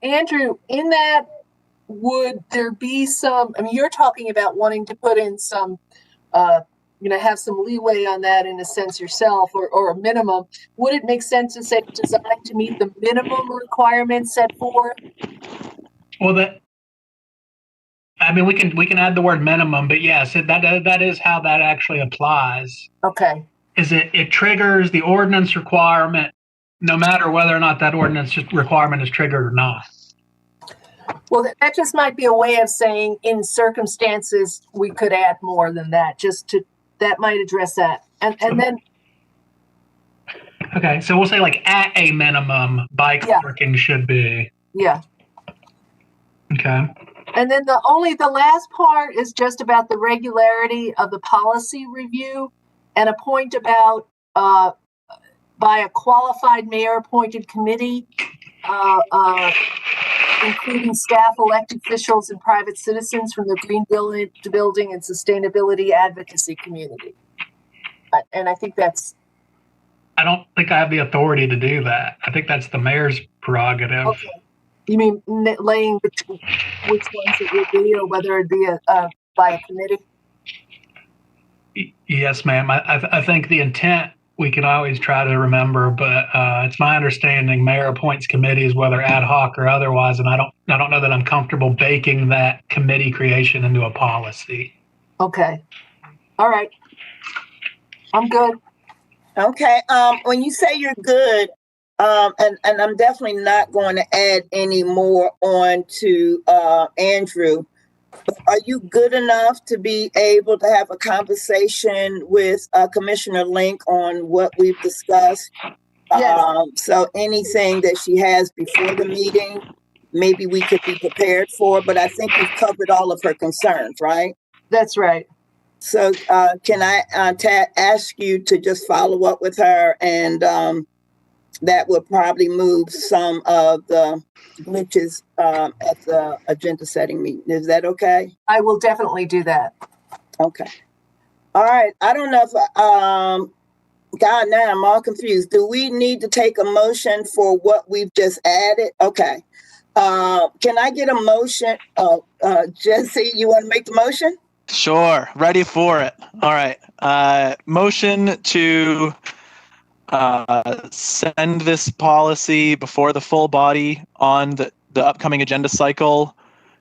Andrew, in that, would there be some, I mean, you're talking about wanting to put in some, have some leeway on that in a sense yourself, or a minimum. Would it make sense to say designed to meet the minimum requirements set forth? Well, we can add the word minimum, but yes, that is how that actually applies. Okay. Is it triggers the ordinance requirement no matter whether or not that ordinance requirement is triggered or not. Well, that just might be a way of saying in circumstances we could add more than that, that might address that. And then. Okay, so we'll say like at a minimum, bike parking should be. Yeah. Okay. And then the last part is just about the regularity of the policy review, and a point about by a qualified mayor-appointed committee, including staff, elected officials, and private citizens from the Green Building and Sustainability Advocacy community. And I think that's. I don't think I have the authority to do that. I think that's the mayor's prerogative. Okay. You mean laying which ones it would be, or whether it be by a committee? Yes, ma'am. I think the intent we can always try to remember, but it's my understanding mayor appoints committees, whether ad hoc or otherwise, and I don't know that I'm comfortable baking that committee creation into a policy. Okay. All right. I'm good. Okay. When you say you're good, and I'm definitely not going to add any more on to Andrew, but are you good enough to be able to have a conversation with Commissioner Link on what we've discussed? Yes. So anything that she has before the meeting, maybe we could be prepared for, but I think you've covered all of her concerns, right? That's right. So can I ask you to just follow up with her, and that will probably move some of the glitches at the agenda setting meeting. Is that okay? I will definitely do that. Okay. All right. I don't know if, God, now I'm all confused. Do we need to take a motion for what we've just added? Okay. Can I get a motion? Jesse, you want to make the motion? Sure. Ready for it. All right. Motion to send this policy before the full body on the upcoming agenda cycle,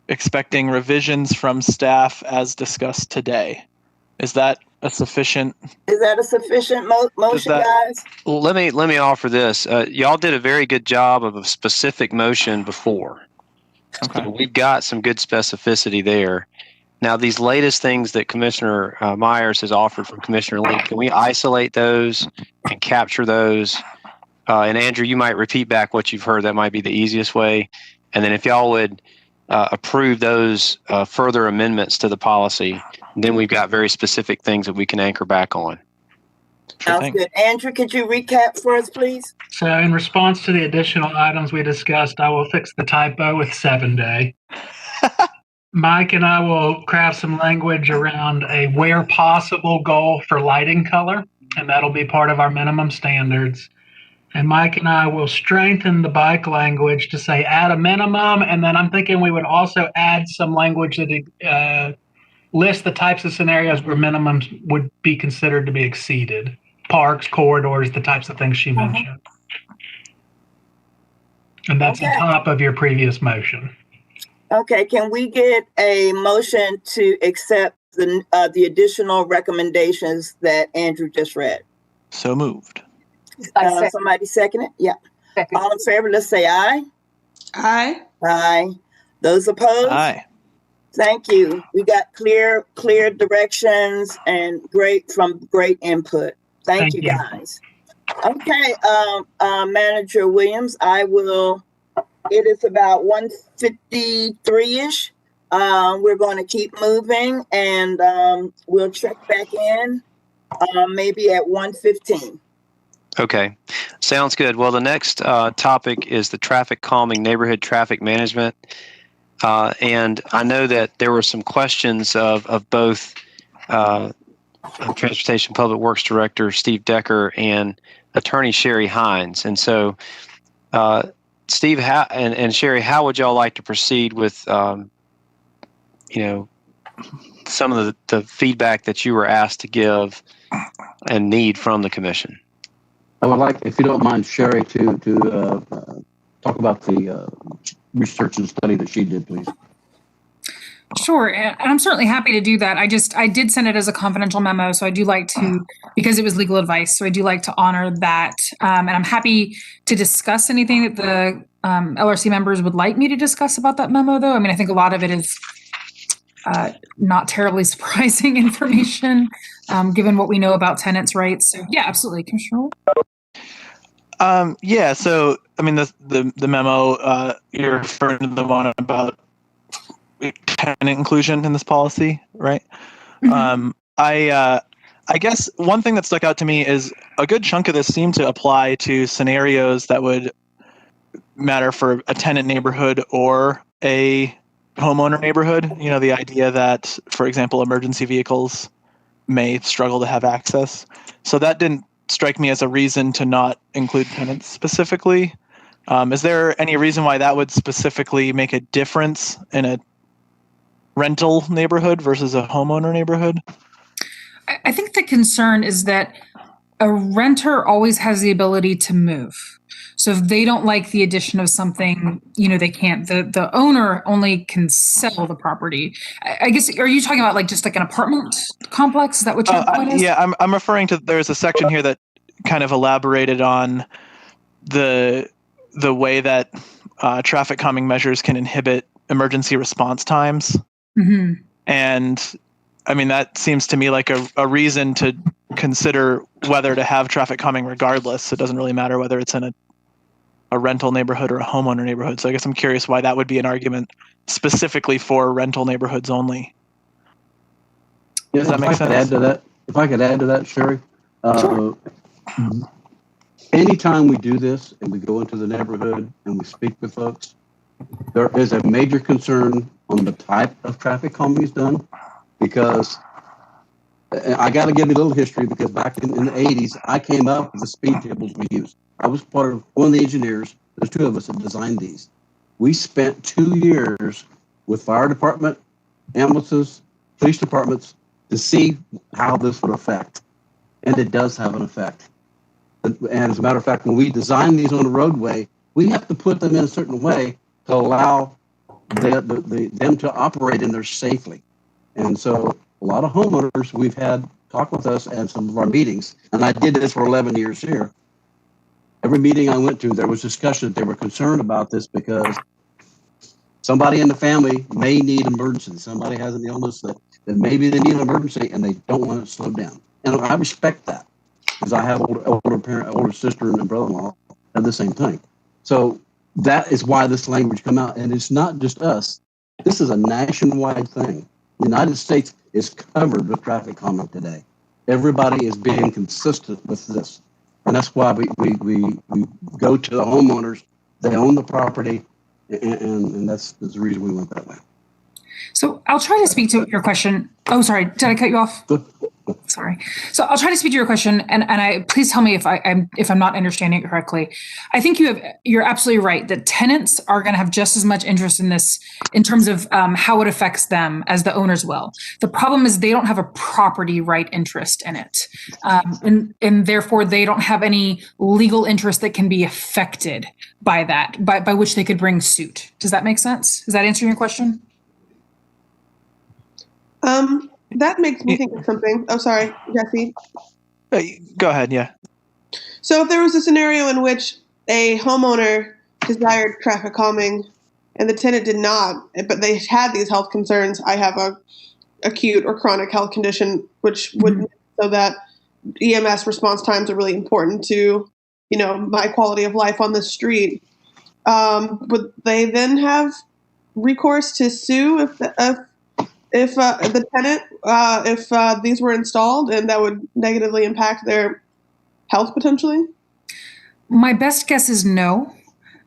expecting revisions from staff as discussed today. Is that a sufficient? Is that a sufficient motion, guys? Let me offer this. Y'all did a very good job of a specific motion before. Okay. So we've got some good specificity there. Now, these latest things that Commissioner Myers has offered from Commissioner Link, can we isolate those and capture those And Andrew, you might repeat back what you've heard. That might be the easiest way. And then if y'all would approve those further amendments to the policy, then we've got very specific things that we can anchor back on. Sure Sounds thing. good. Andrew, could you recap for us, please? So in response to the additional items we discussed, I will fix the typo with 7-day. Mike and I will craft some language around a where possible goal for lighting color, and that'll be part of our minimum standards. And Mike and I will strengthen the bike language to say at a minimum, and then I'm thinking we would also add some language that lists the types of scenarios where minimums would be considered to be exceeded. Parks, corridors, the types of things she mentioned. And that's on top of your previous motion. Okay, can we get a motion to accept the additional recommendations that Andrew just read? So moved. Somebody second it? Yeah. Second. All in favor, let's say aye. Aye. Aye. Those opposed? Aye. Thank you. We got clear directions and great input. Thank you guys. Okay, Manager Williams, it is about 1:53-ish. We're going to keep moving and we'll check back in maybe at 1:15. Okay, sounds good. Well, the next topic is the traffic calming neighborhood traffic management. And I know that there were some questions of both Transportation Public Works Director Steve Decker and Attorney Sherry Hines. And so, Steve and Sherry, how would y'all like to proceed with, some of the feedback that you were asked to give and need from the commission? I would like, if you don't mind, Sherry, to talk about the research and study that she did, please. Sure, and I'm certainly happy to do that. I did send it as a confidential memo, so I do like to, because it was legal advice, so I do like to honor that. And I'm happy to discuss anything that the LRC members would like me to discuss about that memo, though. I mean, I think a lot of it is not terribly surprising information, given what we know about tenants' rights. So, yeah, absolutely, Commissioner. Yeah, so I mean the memo you're referring to the one about tenant inclusion in this policy, right? Mm-hmm. I guess one thing that stuck out to me is a good chunk of this seemed to apply to scenarios that would matter for a tenant neighborhood or a homeowner neighborhood. You know, the idea that, for example, emergency vehicles may struggle to have access. So that didn't strike me as a reason to not include tenants specifically. Is there any reason why that would specifically make a difference in a rental neighborhood versus a homeowner neighborhood? I think the concern is that a renter always has the ability to move. So if they don't like the addition of something, they can't. The owner only can sell the property. I guess, are you talking about just like an apartment complex? Is that what your point is? Yeah, I'm referring to, there's a section here that kind of elaborated on the way that traffic calming measures can inhibit emergency response times. Mm-hmm. And I mean, that seems to me like a reason to consider whether to have traffic calming regardless. It doesn't really matter whether it's in a rental neighborhood or a homeowner neighborhood. So I guess I'm curious why that would be an argument specifically for rental neighborhoods only. Does that make sense? If I could add to that, Sherry. Sure. Anytime we do this and we go into the neighborhood and we speak with folks, there is a major concern on the type of traffic calming is done, because I got to give you a little history, because back in the 80s, I came up with the speed tables we used. I was part of one of the engineers. There's two of us that designed these. We spent 2 years with fire department, ambulances, police departments to see how this would affect. And it does have an effect. And as a matter of fact, when we design these on the roadway, we have to put them in a certain way to allow them to operate in there safely. And so a lot of homeowners we've had talk with us at some of our meetings, and I did this for 11 years here. Every meeting I went to, there was discussion that they were concerned about this because somebody in the family may need emergency. Somebody has an illness that maybe they need an emergency and they don't want to slow down. And I respect that, because I have older sister and brother-in-law the same thing. So that is why this language come out. And it's not just us. This is a nationwide thing. The United States is covered with traffic calming today. Everybody is being consistent with this. And that's why we go to the homeowners. They own the property. And that's the reason we went that way. So I'll try to speak to your question. Oh, sorry. Did I cut you off? Sorry. So I'll try to speak to your question, and I please tell me if I'm not understanding it correctly. I think you're absolutely right that tenants are going to have just as much interest in this in terms of how it affects them as the owners will. The problem is they don't have a property right interest in it, and therefore they don't have any legal interest that can be affected by that, by which they could bring suit. Does that make sense? Is that answering your question? That makes me think of something. Oh, sorry, Jesse. Go ahead. Yeah. So if there was a scenario in which a homeowner desired traffic calming and the tenant did not, but they had these health concerns, I have a acute or chronic health condition, which would so that EMS response times are really important to, my quality of life on the street. Would they then have recourse to sue if the tenant, if these were installed and that would negatively impact their health potentially? My best guess is no.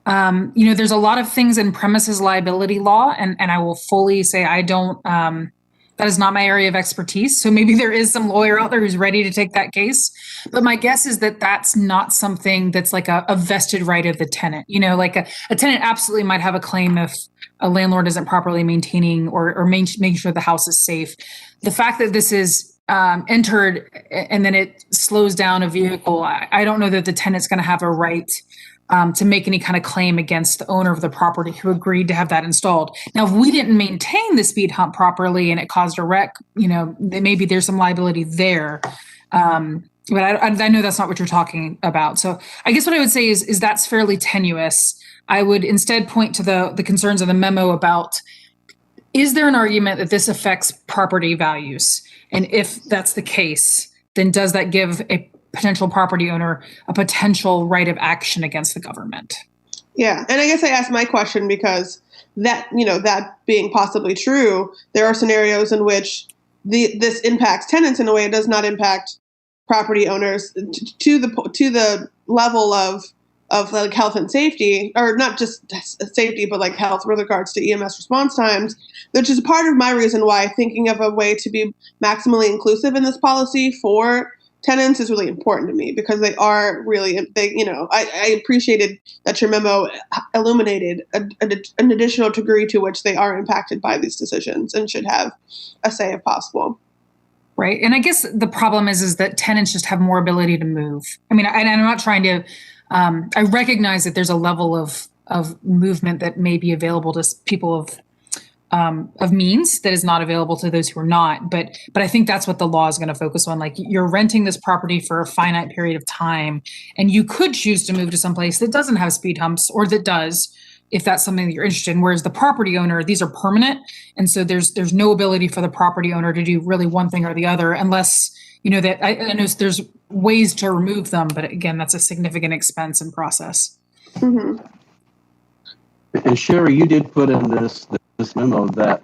There's a lot of things in premises liability law, and I will fully say I don't, that is not my area of expertise. So maybe there is some lawyer out there who's ready to take that case. But my guess is that that's not something that's like a vested right of the tenant. Like a tenant absolutely might have a claim if a landlord isn't properly maintaining or making sure the house is safe. The fact that this is entered and then it slows down a vehicle, I don't know that the tenant's going to have a right to make any kind of claim against the owner of the property who agreed to have that installed. Now, if we didn't maintain the speed hump properly and it caused a wreck, maybe there's some liability there. But I know that's not what you're talking about. So I guess what I would say is that's fairly tenuous. I would instead point to the concerns of the memo about, is there an argument that this affects property values? And if that's the case, then does that give a potential property owner a potential right of action against the government? Yeah. And I guess I asked my question because that being possibly true, there are scenarios in which this impacts tenants in a way it does not impact property owners to the level of like health and safety, or not just safety, but like health with regards to EMS response times, which is part of my reason why thinking of a way to be maximally inclusive in this policy for tenants is really important to me, because they are really big. I appreciated that your memo illuminated an additional degree to which they are impacted by these decisions and should have a say if possible. Right. And I guess the problem is that tenants just have more ability to move. I mean, and I'm not trying to, I recognize that there's a level of movement that may be available to people of means that is not available to those who are not. But I think that's what the law is going to focus on. Like, you're renting this property for a finite period of time, and you could choose to move to someplace that doesn't have speed humps, or that does, if that's something that you're interested in. Whereas the property owner, these are permanent. And so there's no ability for the property owner to do really one thing or the other, unless, that I know there's ways to remove them. But again, that's a significant expense and process. Mm-hmm. And Sherry, you did put in this memo that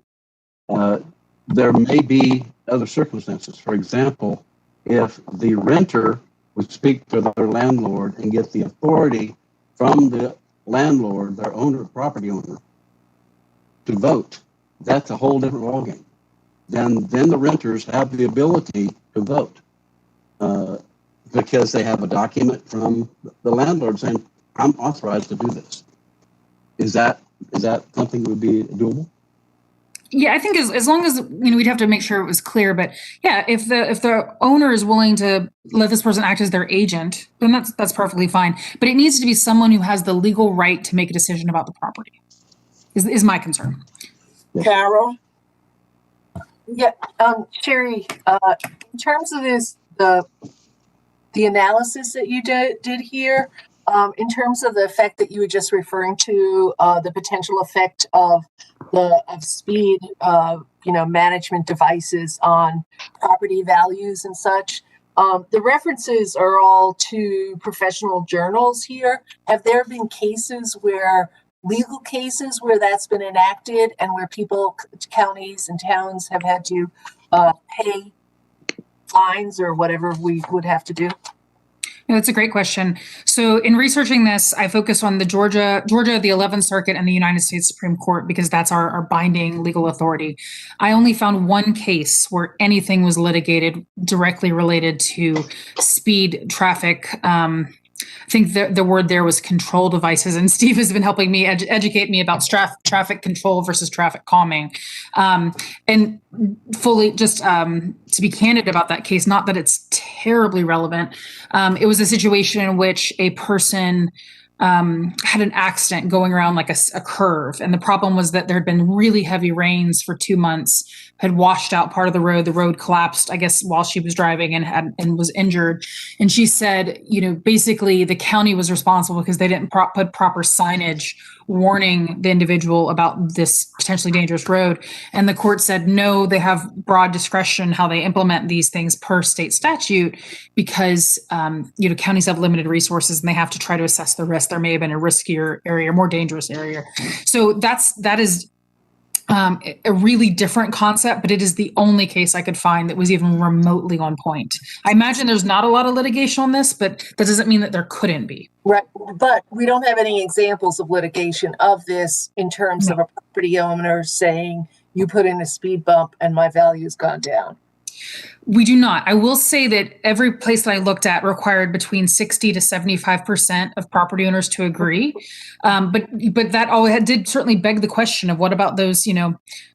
there may be other circumstances. For example, if the renter would speak to their landlord and get the authority from the landlord, their owner, property owner, to vote, that's a whole different ballgame. Then the renters have the ability to vote because they have a document from the landlord saying, I'm authorized to do this. Is that something that would be doable? Yeah, I think as long as, we'd have to make sure it was clear. But yeah, if the owner is willing to let this person act as their agent, then that's perfectly fine. But it needs to be someone who has the legal right to make a decision about the property, is my concern. Carol? Yeah, Sherry, in terms of this, the analysis that you did here, in terms of the effect that you were just referring to, the potential effect of speed, management devices on property values and such, The references are all to professional journals here. Have there been legal cases where that's been enacted and where people, counties and towns have had to pay fines or whatever we would have to do? Yeah, that's a great question. So in researching this, I focused on the Georgia, the 11th Circuit, and the United States Supreme Court because that's our binding legal authority. I only found one case where anything was litigated directly related to speed, traffic. I think the word there was control devices, and Steve has been helping me educate me about traffic control versus traffic calming. And fully, just to be candid about that case, not that it's terribly relevant, it was a situation in which a person had an accident going around like a curve. And the problem was that there had been really heavy rains for 2 months, had washed out part of the road. The road collapsed, I guess, while she was driving and was injured. And she said, basically the county was responsible because they didn't put proper signage warning the individual about this potentially dangerous road. And the court said, no, they have broad discretion how they implement these things per state statute because, counties have limited resources and they have to try to assess the risk. There may have been a riskier area, more dangerous area. So that is a really different concept, but it is the only case I could find that was even remotely on point. I imagine there's not a lot of litigation on this, but that doesn't mean that there couldn't be. Right, but we don't have any examples of litigation of this in terms of a property owner saying, you put in a speed bump and my value's gone down. We do not. I will say that every place that I looked at required between 60 to 75% of property owners to agree. But that did certainly beg the question of what about those,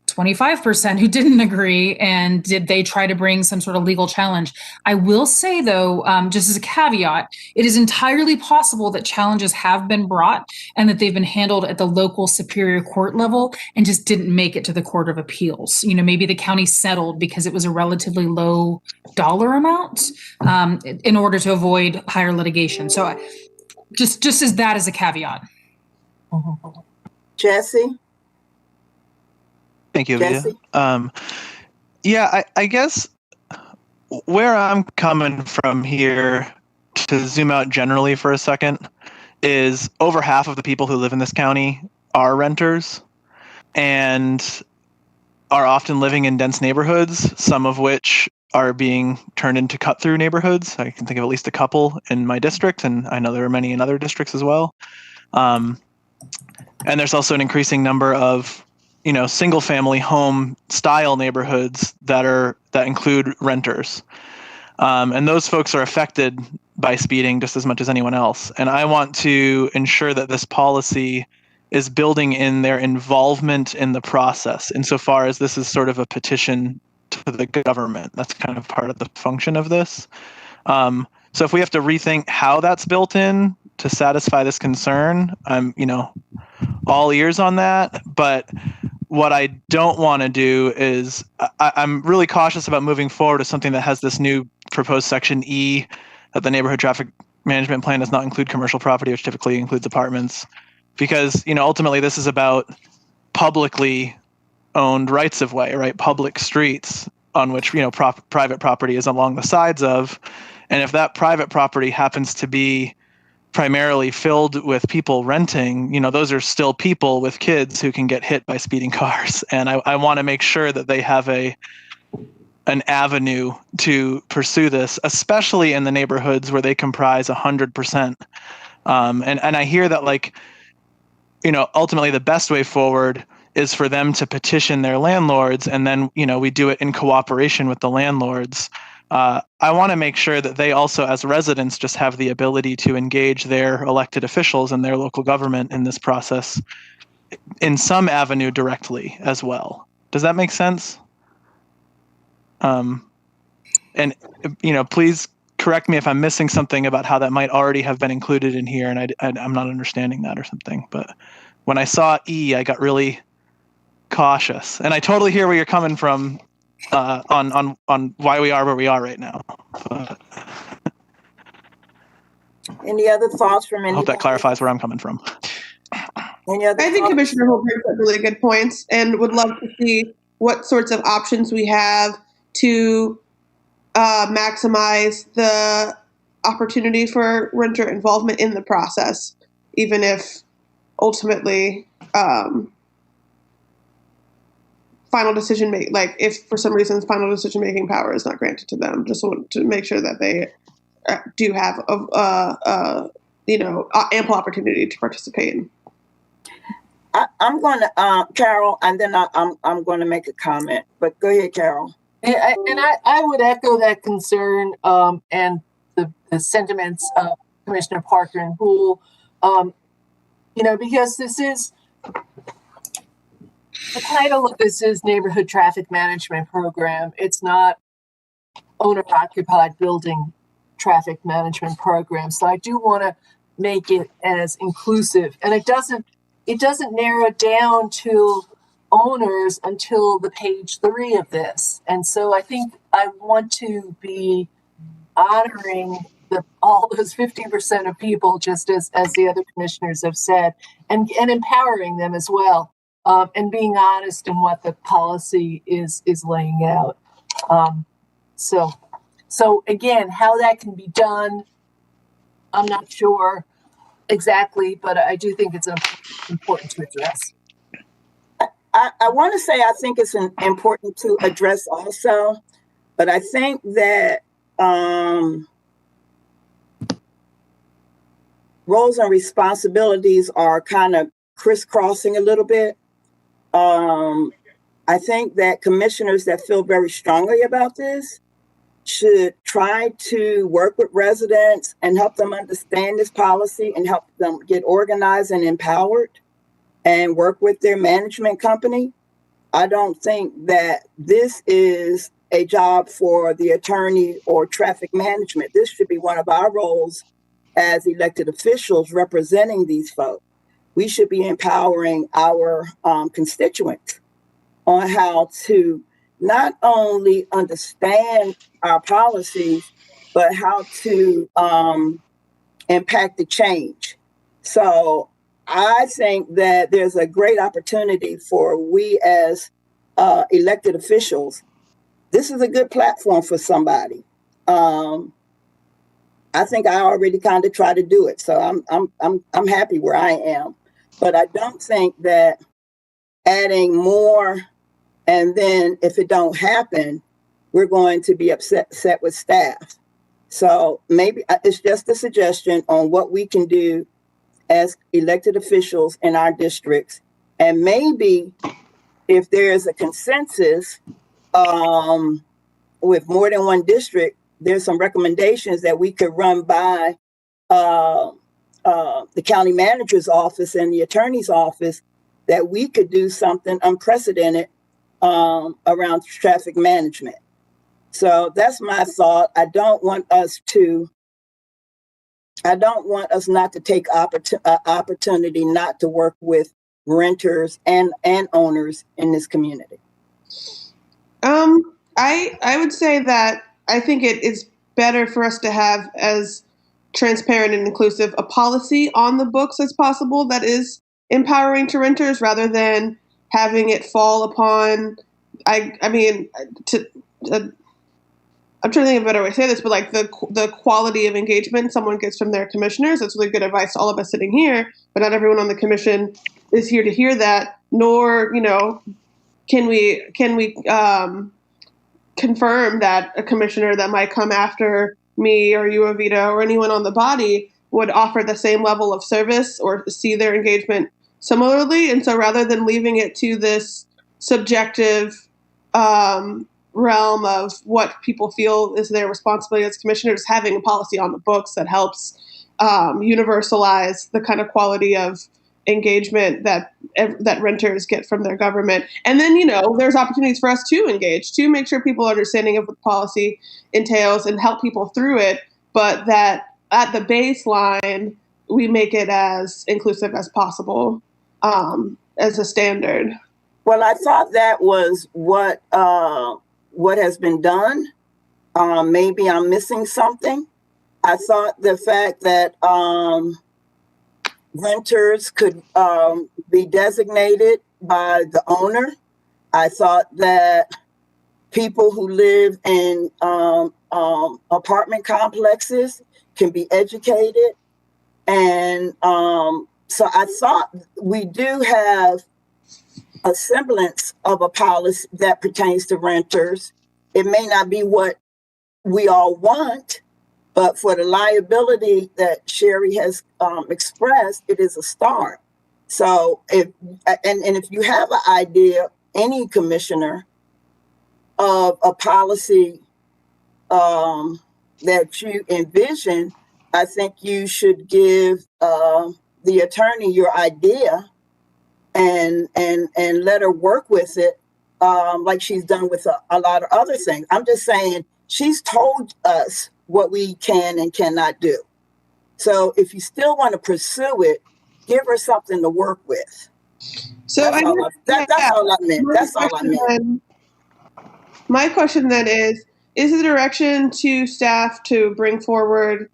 25% who didn't agree, and did they try to bring some sort of legal challenge? I will say, though, just as a caveat, it is entirely possible that challenges have been brought and that they've been handled at the local superior court level and just didn't make it to the Court of Appeals. Maybe the county settled because it was a relatively low dollar amount in order to avoid higher litigation. So just as that as a caveat. Jesse? Thank you, Jesse? Leah. I guess where I'm coming from here, to zoom out generally for a second, is over half of the people who live in this county are renters and are often living in dense neighborhoods, some of which are being turned into cut-through neighborhoods. I can think of at least a couple in my district, and I know there are many in other districts as well. And there's also an increasing number of single family home style neighborhoods that include renters. And those folks are affected by speeding just as much as anyone else. And I want to ensure that this policy is building in their involvement in the process, insofar as this is sort of a petition to the government. That's kind of part of the function of this. So if we have to rethink how that's built in to satisfy this concern, I'm, all ears on that. But what I don't want to do is I'm really cautious about moving forward with something that has this new proposed section E, that the neighborhood traffic management plan does not include commercial property, which typically includes apartments, because ultimately this is about publicly owned rights of way, right? Public streets on which private property is along the sides of, and if that private property happens to be primarily filled with people renting, those are still people with kids who can get hit by speeding cars. And I want to make sure that they have an avenue to pursue this, especially in the neighborhoods where they comprise 100%. And I hear that ultimately the best way forward is for them to petition their landlords, and then, we do it in cooperation with the landlords. I want to make sure that they also, as residents, just have the ability to engage their elected officials and their local government in this process in some avenue directly as well. Does that make sense? And please correct me if I'm missing something about how that might already have been included in here, and I'm not understanding that or something. But when I saw E, I got really cautious, and I totally hear where you're coming from on why we are where we are right now. But Any other thoughts from I hope that clarifies where I'm coming from. Any other I think thoughts? Commissioner Holt brings up really good points, and would love to see what sorts of options we have to maximize the opportunity for renter involvement in the process, even if ultimately final decision make, like if for some reason final decision making power is not granted to them. Just want to make sure that they do have ample opportunity to participate. I'm going to Carol, and then I'm going to make a comment. But go ahead, Carol. I would echo that concern and the sentiments of Commissioner Parker and Poole. Because this is the title of this is Neighborhood Traffic Management Program. It's not owner-occupied building traffic management program. So I do want to make it as inclusive, and it doesn't narrow down to owners until the page 3 of this. And so I think I want to be honoring all those 50% of people, just as the other commissioners have said, and empowering them as well, and being honest in what the policy is laying out. So again, how that can be done, I'm not sure exactly, but I do think it's important to address. I want to say I think it's important to address also, but I think that roles and responsibilities are kind of crisscrossing a little bit. I think that commissioners that feel very strongly about this should try to work with residents and help them understand this policy and help them get organized and empowered and work with their management company. I don't think that this is a job for the attorney or traffic management. This should be one of our roles as elected officials representing these folks. We should be empowering our constituents on how to not only understand our policies, but how to impact the change. So I think that there's a great opportunity for we as elected officials. This is a good platform for somebody. I think I already kind of try to do it, so I'm happy where I am. But I don't think that adding more, and then if it don't happen, we're going to be upset with staff. So maybe it's just a suggestion on what we can do as elected officials in our districts. And maybe if there's a consensus with more than one district, there's some recommendations that we could run by the county manager's office and the attorney's office, that we could do something unprecedented around traffic management. So that's my thought. I don't want us not to take opportunity not to work with renters and owners in this community. I would say that I think it is better for us to have as transparent and inclusive a policy on the books as possible that is empowering to renters, rather than having it fall upon, I'm trying to think of a better way to say this, but like the quality of engagement someone gets from their commissioners. That's really good advice to all of us sitting here, but not everyone on the commission is here to hear that, nor, can we confirm that a commissioner that might come after me or you, Avita, or anyone on the body would offer the same level of service or see their engagement similarly. And so rather than leaving it to this subjective realm of what people feel is their responsibility as commissioners, having a policy on the books that helps universalize the kind of quality of engagement that renters get from their government. And then, there's opportunities for us to engage, to make sure people are understanding of what the policy entails and help people through it, but that at the baseline, we make it as inclusive as possible as a standard. Well, I thought that was what has been done. Maybe I'm missing something. I thought the fact that renters could be designated by the owner. I thought that people who live in apartment complexes can be educated. And so I thought we do have a semblance of a policy that pertains to renters. It may not be what we all want, but for the liability that Sherry has expressed, it is a start. So if you have an idea, any commissioner, of a policy that you envision, I think you should give the attorney your idea and let her work with it, like she's done with a lot of other things. I'm just saying she's told us what we can and cannot do. So if you still want to pursue it, give her something to work with. So That's all I meant. That's all I meant. My question then is the direction to staff to bring forward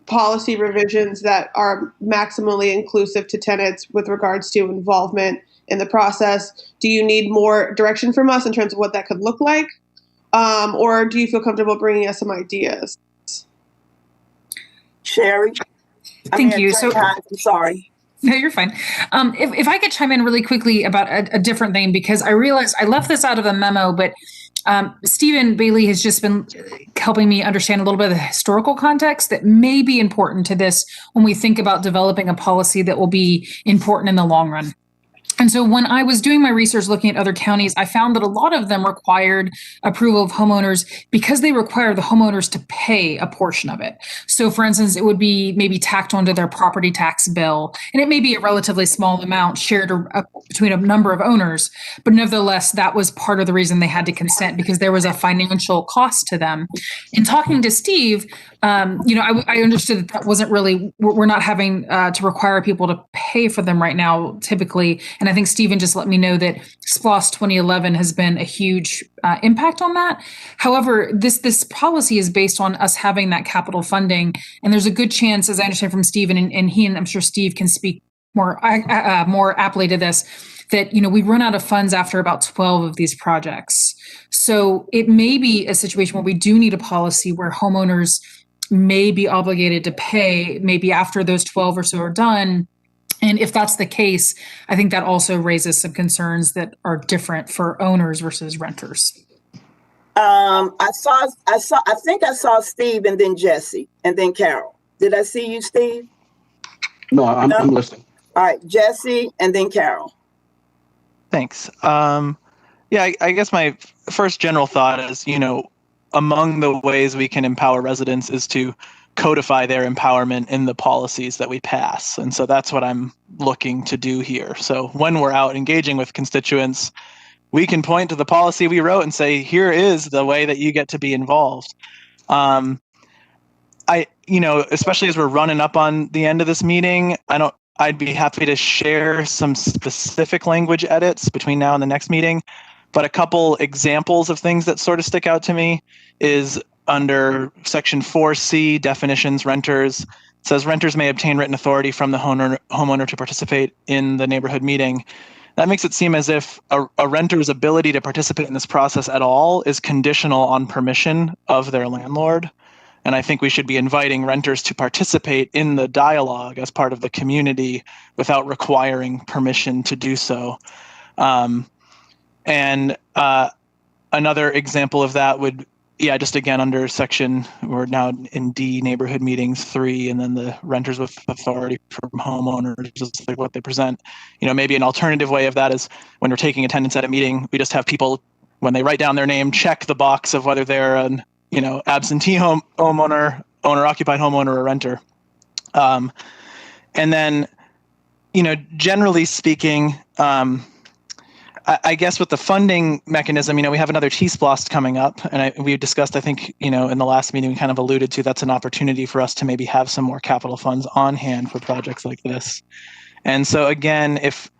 policy revisions that are maximally inclusive to tenants with regards to involvement in the process? Do you need more direction from us in terms of what that could look like? Or do you feel comfortable bringing us some ideas? Sherry? Thank you. So, I'm sorry. No, you're fine. If I could chime in really quickly about a different thing, because I realized I left this out of the memo, but Stephen Bailey has just been helping me understand a little bit of the historical context that may be important to this when we think about developing a policy that will be important in the long run. And so when I was doing my research looking at other counties, I found that a lot of them required approval of homeowners because they require the homeowners to pay a portion of it. So for instance, it would be maybe tacked onto their property tax bill, and it may be a relatively small amount shared between a number of owners, but nevertheless, that was part of the reason they had to consent, because there was a financial cost to them. In talking to Steve, I understood that wasn't really, we're not having to require people to pay for them right now, typically. And I think Stephen just let me know that SPLOST 2011 has been a huge impact on that. However, this policy is based on us having that capital funding. And there's a good chance, as I understand from Stephen, and he, and I'm sure Steve can speak more aptly to this, that, we run out of funds after about 12 of these projects. So it may be a situation where we do need a policy where homeowners may be obligated to pay maybe after those 12 or so are done. And if that's the case, I think that also raises some concerns that are different for owners versus renters. I think I saw Steve and then Jesse and then Carol. Did I see you, Steve? No, I'm listening. All right, Jesse and then Carol. Thanks. I guess my first general thought is, among the ways we can empower residents is to codify their empowerment in the policies that we pass. And so that's what I'm looking to do here. So when we're out engaging with constituents, we can point to the policy we wrote and say, here is the way that you get to be involved. Especially as we're running up on the end of this meeting, I'd be happy to share some specific language edits between now and the next meeting. But a couple examples of things that sort of stick out to me is under section 4C, definitions, renters. It says renters may obtain written authority from the homeowner to participate in the neighborhood meeting. That makes it seem as if a renter's ability to participate in this process at all is conditional on permission of their landlord. And I think we should be inviting renters to participate in the dialogue as part of the community without requiring permission to do so. Another example of that would, just again under section, we're now in D, neighborhood meetings 3, and then the renters with authority from homeowners, just like what they present. Maybe an alternative way of that is when we're taking attendance at a meeting, we just have people, when they write down their name, check the box of whether they're an absentee homeowner, owner-occupied homeowner, or renter. And then, generally speaking, I guess with the funding mechanism, we have another T-SPLOST coming up, and we discussed, I think, in the last meeting, we kind of alluded to that's an opportunity for us to maybe have some more capital funds on hand for projects like this. And so again, if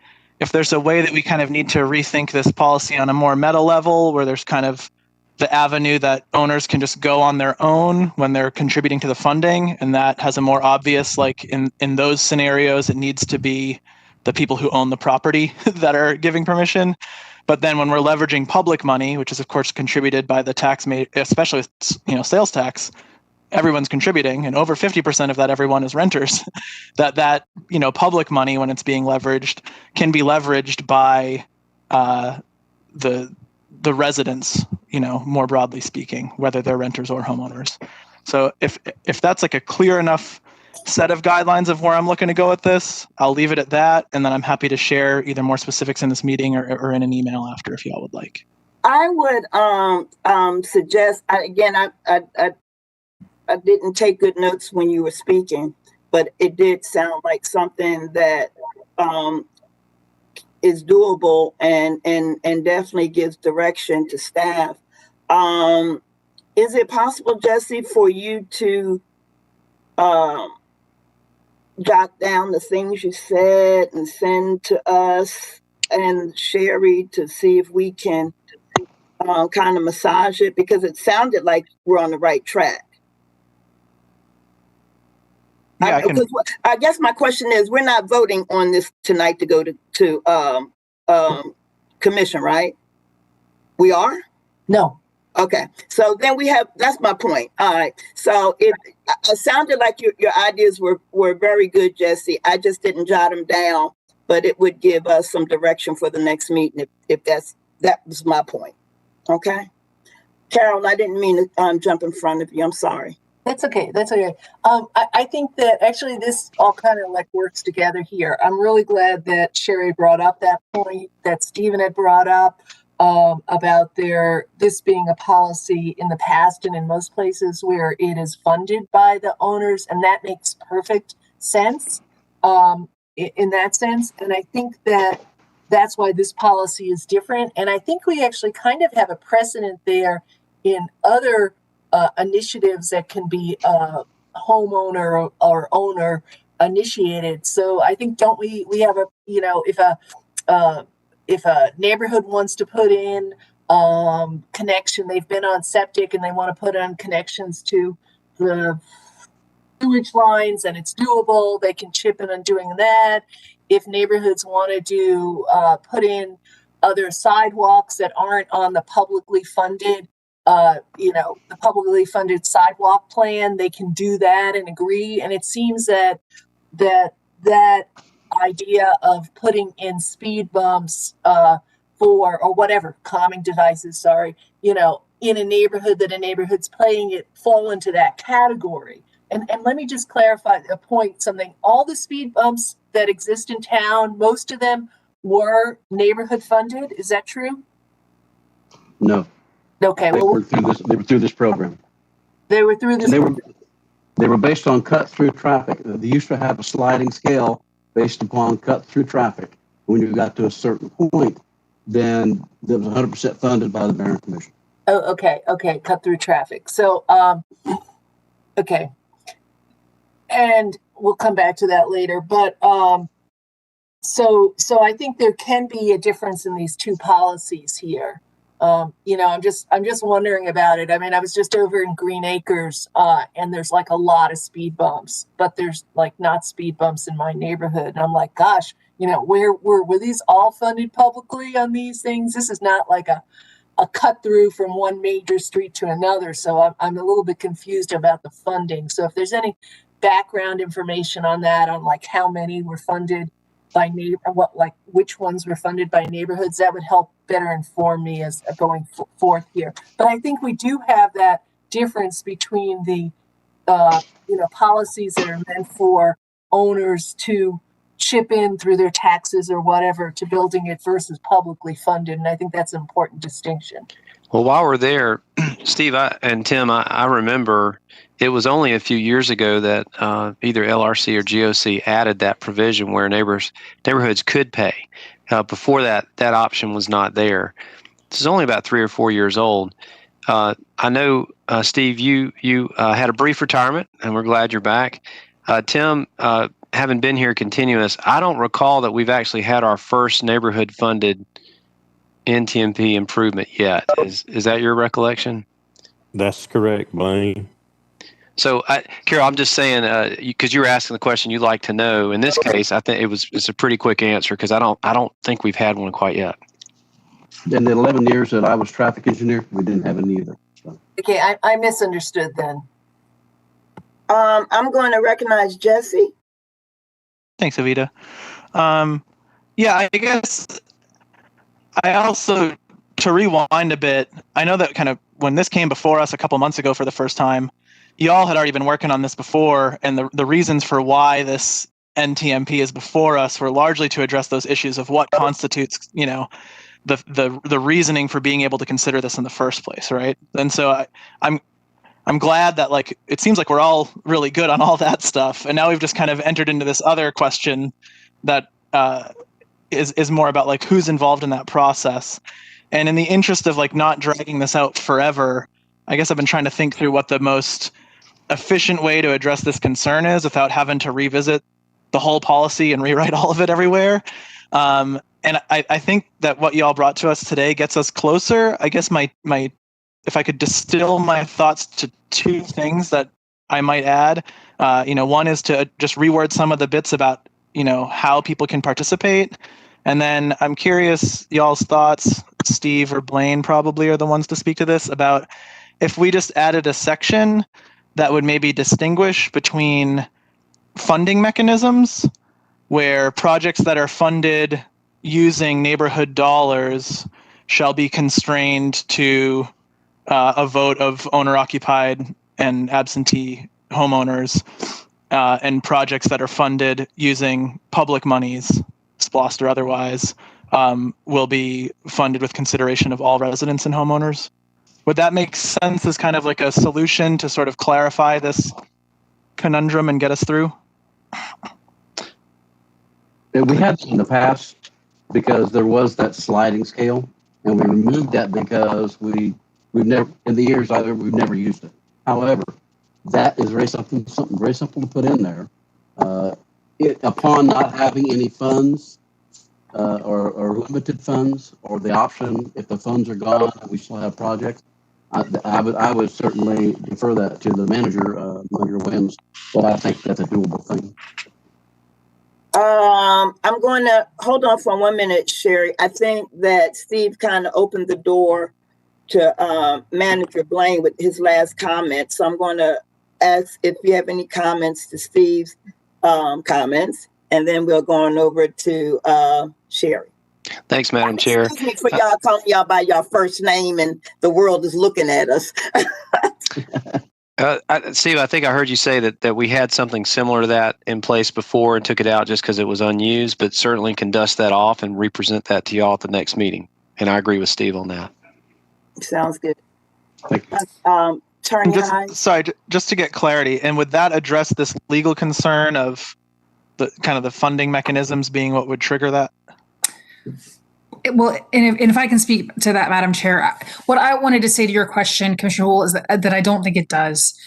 there's a way that we kind of need to rethink this policy on a more meta level, where there's kind of the avenue that owners can just go on their own when they're contributing to the funding, and that has a more obvious, like in those scenarios, it needs to be the people who own the property that are giving permission. But then when we're leveraging public money, which is of course contributed by the tax made, especially sales tax, everyone's contributing, and over 50% of that everyone is renters. that public money, when it's being leveraged, can be leveraged by the residents, more broadly speaking, whether they're renters or homeowners. So if that's like a clear enough set of guidelines of where I'm looking to go with this, I'll leave it at that, and then I'm happy to share either more specifics in this meeting or in an email after, if y'all would like. I would suggest, I didn't take good notes when you were speaking, but it did sound like something that is doable and definitely gives direction to staff. Is it possible, Jesse, for you to jot down the things you said and send to us and Sherry to see if we can kind of massage it, because it sounded like we're on the right track. Yeah, I guess my question is, we're not voting on this tonight to go to commission, right? We are? No. Okay, so then that's my point. All right, so it sounded like your ideas were very good, Jesse. I just didn't jot them down, but it would give us some direction for the next meeting if that was my point. Okay, Carol, I didn't mean to jump in front of you. I'm sorry. That's okay. That's okay. I think that actually this all kind of like works together here. I'm really glad that Sherry brought up that point that Stephen had brought up about this being a policy in the past and in most places where it is funded by the owners, and that makes perfect sense in that sense. And I think that's why this policy is different. And I think we actually kind of have a precedent there in other initiatives that can be homeowner or owner initiated. So I think we have if a neighborhood wants to put in connection, they've been on septic and they want to put on connections to the sewage lines and it's doable, they can chip in on doing that. If neighborhoods want to put in other sidewalks that aren't on the publicly funded the publicly funded sidewalk plan, they can do that and agree. And it seems that idea of putting in speed bumps or whatever calming devices, in a neighborhood that a neighborhood's playing it fall into that category. And let me just clarify a point, something. All the speed bumps that exist in town, most of them were neighborhood funded. Is that true? No. Okay. They were through this program. They were through this. They were based on cut through traffic. They used to have a sliding scale based upon cut through traffic. When you got to a certain point, then that was 100% funded by the Barron Commission. Oh, okay. Cut through traffic. So, okay. And we'll come back to that later. But so I think there can be a difference in these two policies here. I'm just wondering about it. I mean, I was just over in Green Acres, and there's like a lot of speed bumps, but there's like not speed bumps in my neighborhood. And I'm like, gosh, were these all funded publicly on these things? This is not like a cut through from one major street to another. So I'm a little bit confused about the funding. So if there's any background information on that, on like how many were funded by which ones were funded by neighborhoods, that would help better inform me as going forth here. But I think we do have that difference between the policies that are meant for owners to chip in through their taxes or whatever to building it versus publicly funded, and I think that's an important distinction. Well, while we're there, Steve and Tim, I remember it was only a few years ago that either LRC or GOC added that provision where neighborhoods could pay. Before that option was not there. This is only about 3 or 4 years old. I know, Steve, you had a brief retirement, and we're glad you're back. Tim, having been here continuous, I don't recall that we've actually had our first neighborhood-funded NTMP improvement yet. Is that your recollection? That's correct, Blaine. So, Carol, I'm just saying because you were asking the question you'd like to know. In this case, I think it's a pretty quick answer because I don't think we've had one quite yet. In the 11 years that I was traffic engineer, we didn't have any either. So. Okay, I misunderstood then. I'm going to recognize Jesse. Thanks, Avita. Yeah, I guess I also, to rewind a bit, I know that kind of when this came before us a couple months ago for the first time, you all had already been working on this before, and the reasons for why this NTMP is before us were largely to address those issues of what constitutes, the reasoning for being able to consider this in the first place, right? And so I'm glad that it seems like we're all really good on all that stuff, and now we've just kind of entered into this other question that is more about who's involved in that process. And in the interest of not dragging this out forever, I guess I've been trying to think through what the most efficient way to address this concern is without having to revisit the whole policy and rewrite all of it everywhere. And I think that what y'all brought to us today gets us closer. I guess my if I could distill my thoughts to two things that I might add, one is to just reword some of the bits about how people can participate. And then I'm curious y'all's thoughts, Steve or Blaine probably are the ones to speak to this, about if we just added a section that would maybe distinguish between funding mechanisms where projects that are funded using neighborhood dollars shall be constrained to a vote of owner-occupied and absentee homeowners, and projects that are funded using public monies, SPLOST or otherwise, will be funded with consideration of all residents and homeowners. Would that make sense as kind of a solution to sort of clarify this conundrum and get us through? We had in the past because there was that sliding scale, and we removed that because we've never, in the years we've never used it. However, that is something very simple to put in there. Upon not having any funds or limited funds, or the option if the funds are gone and we still have projects, I would certainly defer that to the manager, Manager Williams, but I think that's a doable thing. I'm going to hold on for 1 minute, Sherry. I think that Steve kind of opened the door to Manager Blaine with his last comment. So I'm going to ask if you have any comments to Steve's comments, and then we'll go on over to Sherry. Thanks, Madam Chair. Excuse me for y'all calling y'all by your first name and the world is looking at us. Steve, I think I heard you say that we had something similar to that in place before and took it out just because it was unused, but certainly can dust that off and represent that to y'all at the next meeting. And I agree with Steve on that. Sounds good. Sorry, just to get clarity, and would that address this legal concern of the funding mechanisms being what would trigger that? Well, and if I can speak to that, Madam Chair, what I wanted to say to your question, Commissioner Hull, is that I don't think it does.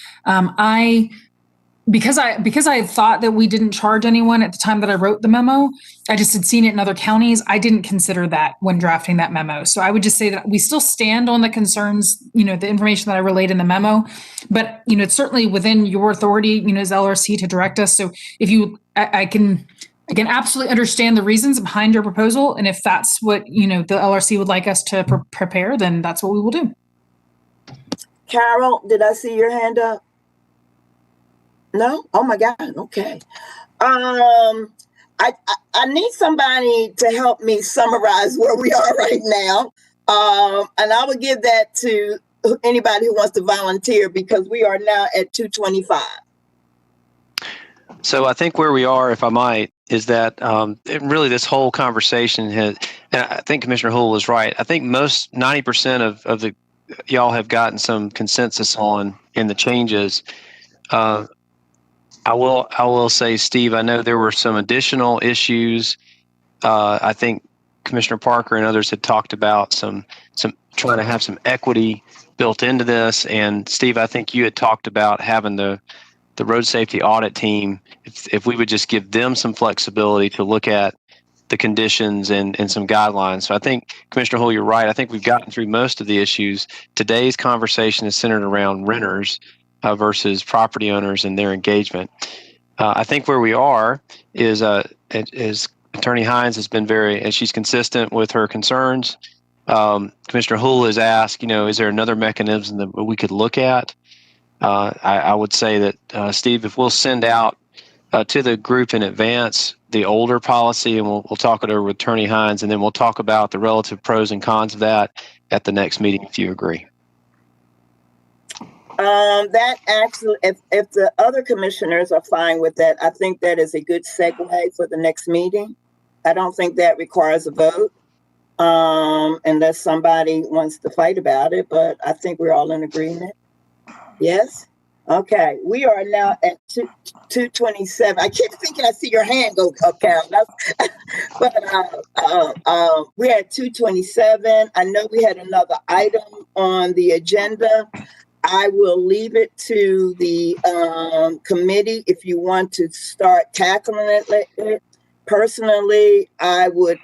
Because I thought that we didn't charge anyone at the time that I wrote the memo, I just had seen it in other counties. I didn't consider that when drafting that memo. So I would just say that we still stand on the concerns, the information that I relayed in the memo, but, it's certainly within your authority, as LRC to direct us. So if I can absolutely understand the reasons behind your proposal. And if that's what, the LRC would like us to prepare, then that's what we will do. Carol, did I see your hand up? No? Oh my God. Okay. I need somebody to help me summarize where we are right now. And I will give that to anybody who wants to volunteer because we are now at 2:25. So I think where we are, if I might, is that really this whole conversation and I think Commissioner Hull was right. I think 90% of the y'all have gotten some consensus on in the changes. I will say, Steve, I know there were some additional issues. I think Commissioner Parker and others had talked about some trying to have some equity built into this. And Steve, I think you had talked about having the road safety audit team, if we would just give them some flexibility to look at the conditions and some guidelines. So I think, Commissioner Hull, you're right. I think we've gotten through most of the issues. Today's conversation is centered around renters versus property owners and their engagement. I think where we are is Attorney Hines has been and she's consistent with her concerns. Commissioner Hull has asked, is there another mechanism that we could look at? I would say that, Steve, if we'll send out to the group in advance the older policy, and we'll talk it over with Attorney Hines, and then we'll talk about the relative pros and cons of that at the next meeting, if you agree. That actually, if the other commissioners are fine with that, I think that is a good segue for the next meeting. I don't think that requires a vote, unless somebody wants to fight about it, but I think we're all in agreement. Yes? Okay, we are now at 2:27. I keep thinking I see your hand go up, Carol. But we're at 2:27. I know we had another item on the agenda. I will leave it to the committee if you want to start tackling it. Personally, I would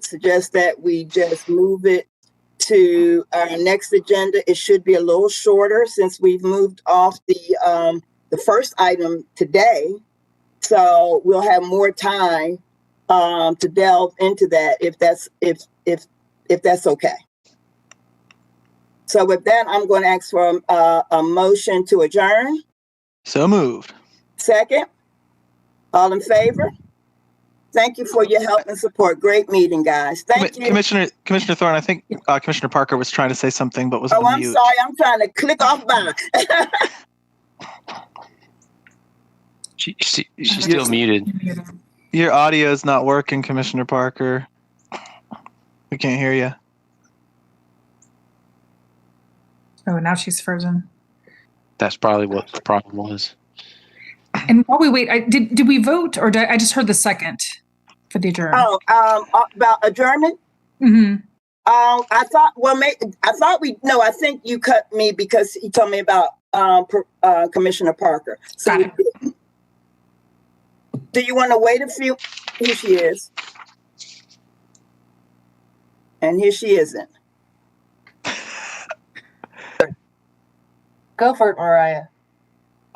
suggest that we just move it to our next agenda. It should be a little shorter since we've moved off the first item today. So we'll have more time to delve into that if that's okay. So with that, I'm going to ask for a motion to adjourn. So moved. Second. All in favor? Thank you for your help and support. Great meeting, guys. Thank you. Commissioner Thorne, I think Commissioner Parker was trying to say something, but was on I'm mute. sorry. I'm trying to click off by. She's still muted. Your audio is not working, Commissioner Parker. We can't hear you. Oh, now she's frozen. That's probably what the problem was. And while we wait, did we vote, or I just heard the second for the adjourn? About adjournment? Mm-hmm. I think you cut me because he told me about Commissioner Parker. So do you want to wait a few? Here she is. And here she isn't. Go for it, Mariah.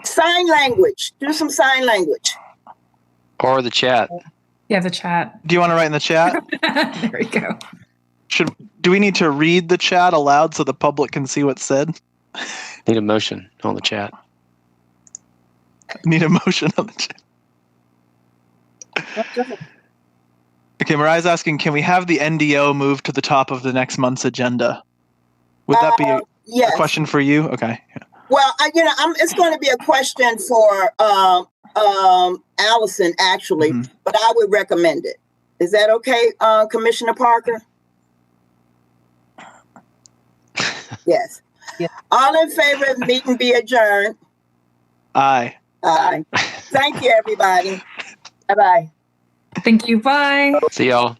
Sign language. Do some sign language. Or the chat. Yeah, the chat. Do you want to write in the chat? There we go. Do we need to read the chat aloud so the public can see what's said? Need a motion on the chat. Need a motion on the chat. Okay, Mariah's asking, can we have the NDO moved to the top of the next month's agenda? Would that be a question for you? Okay. Yeah. Well, it's going to be a question for Allison, actually, but I would recommend it. Is that okay, Commissioner Parker? Yes. Yeah. All in favor of the meeting be adjourned? Aye. Aye. Thank you, everybody. Bye-bye. Thank you. Bye. See y'all.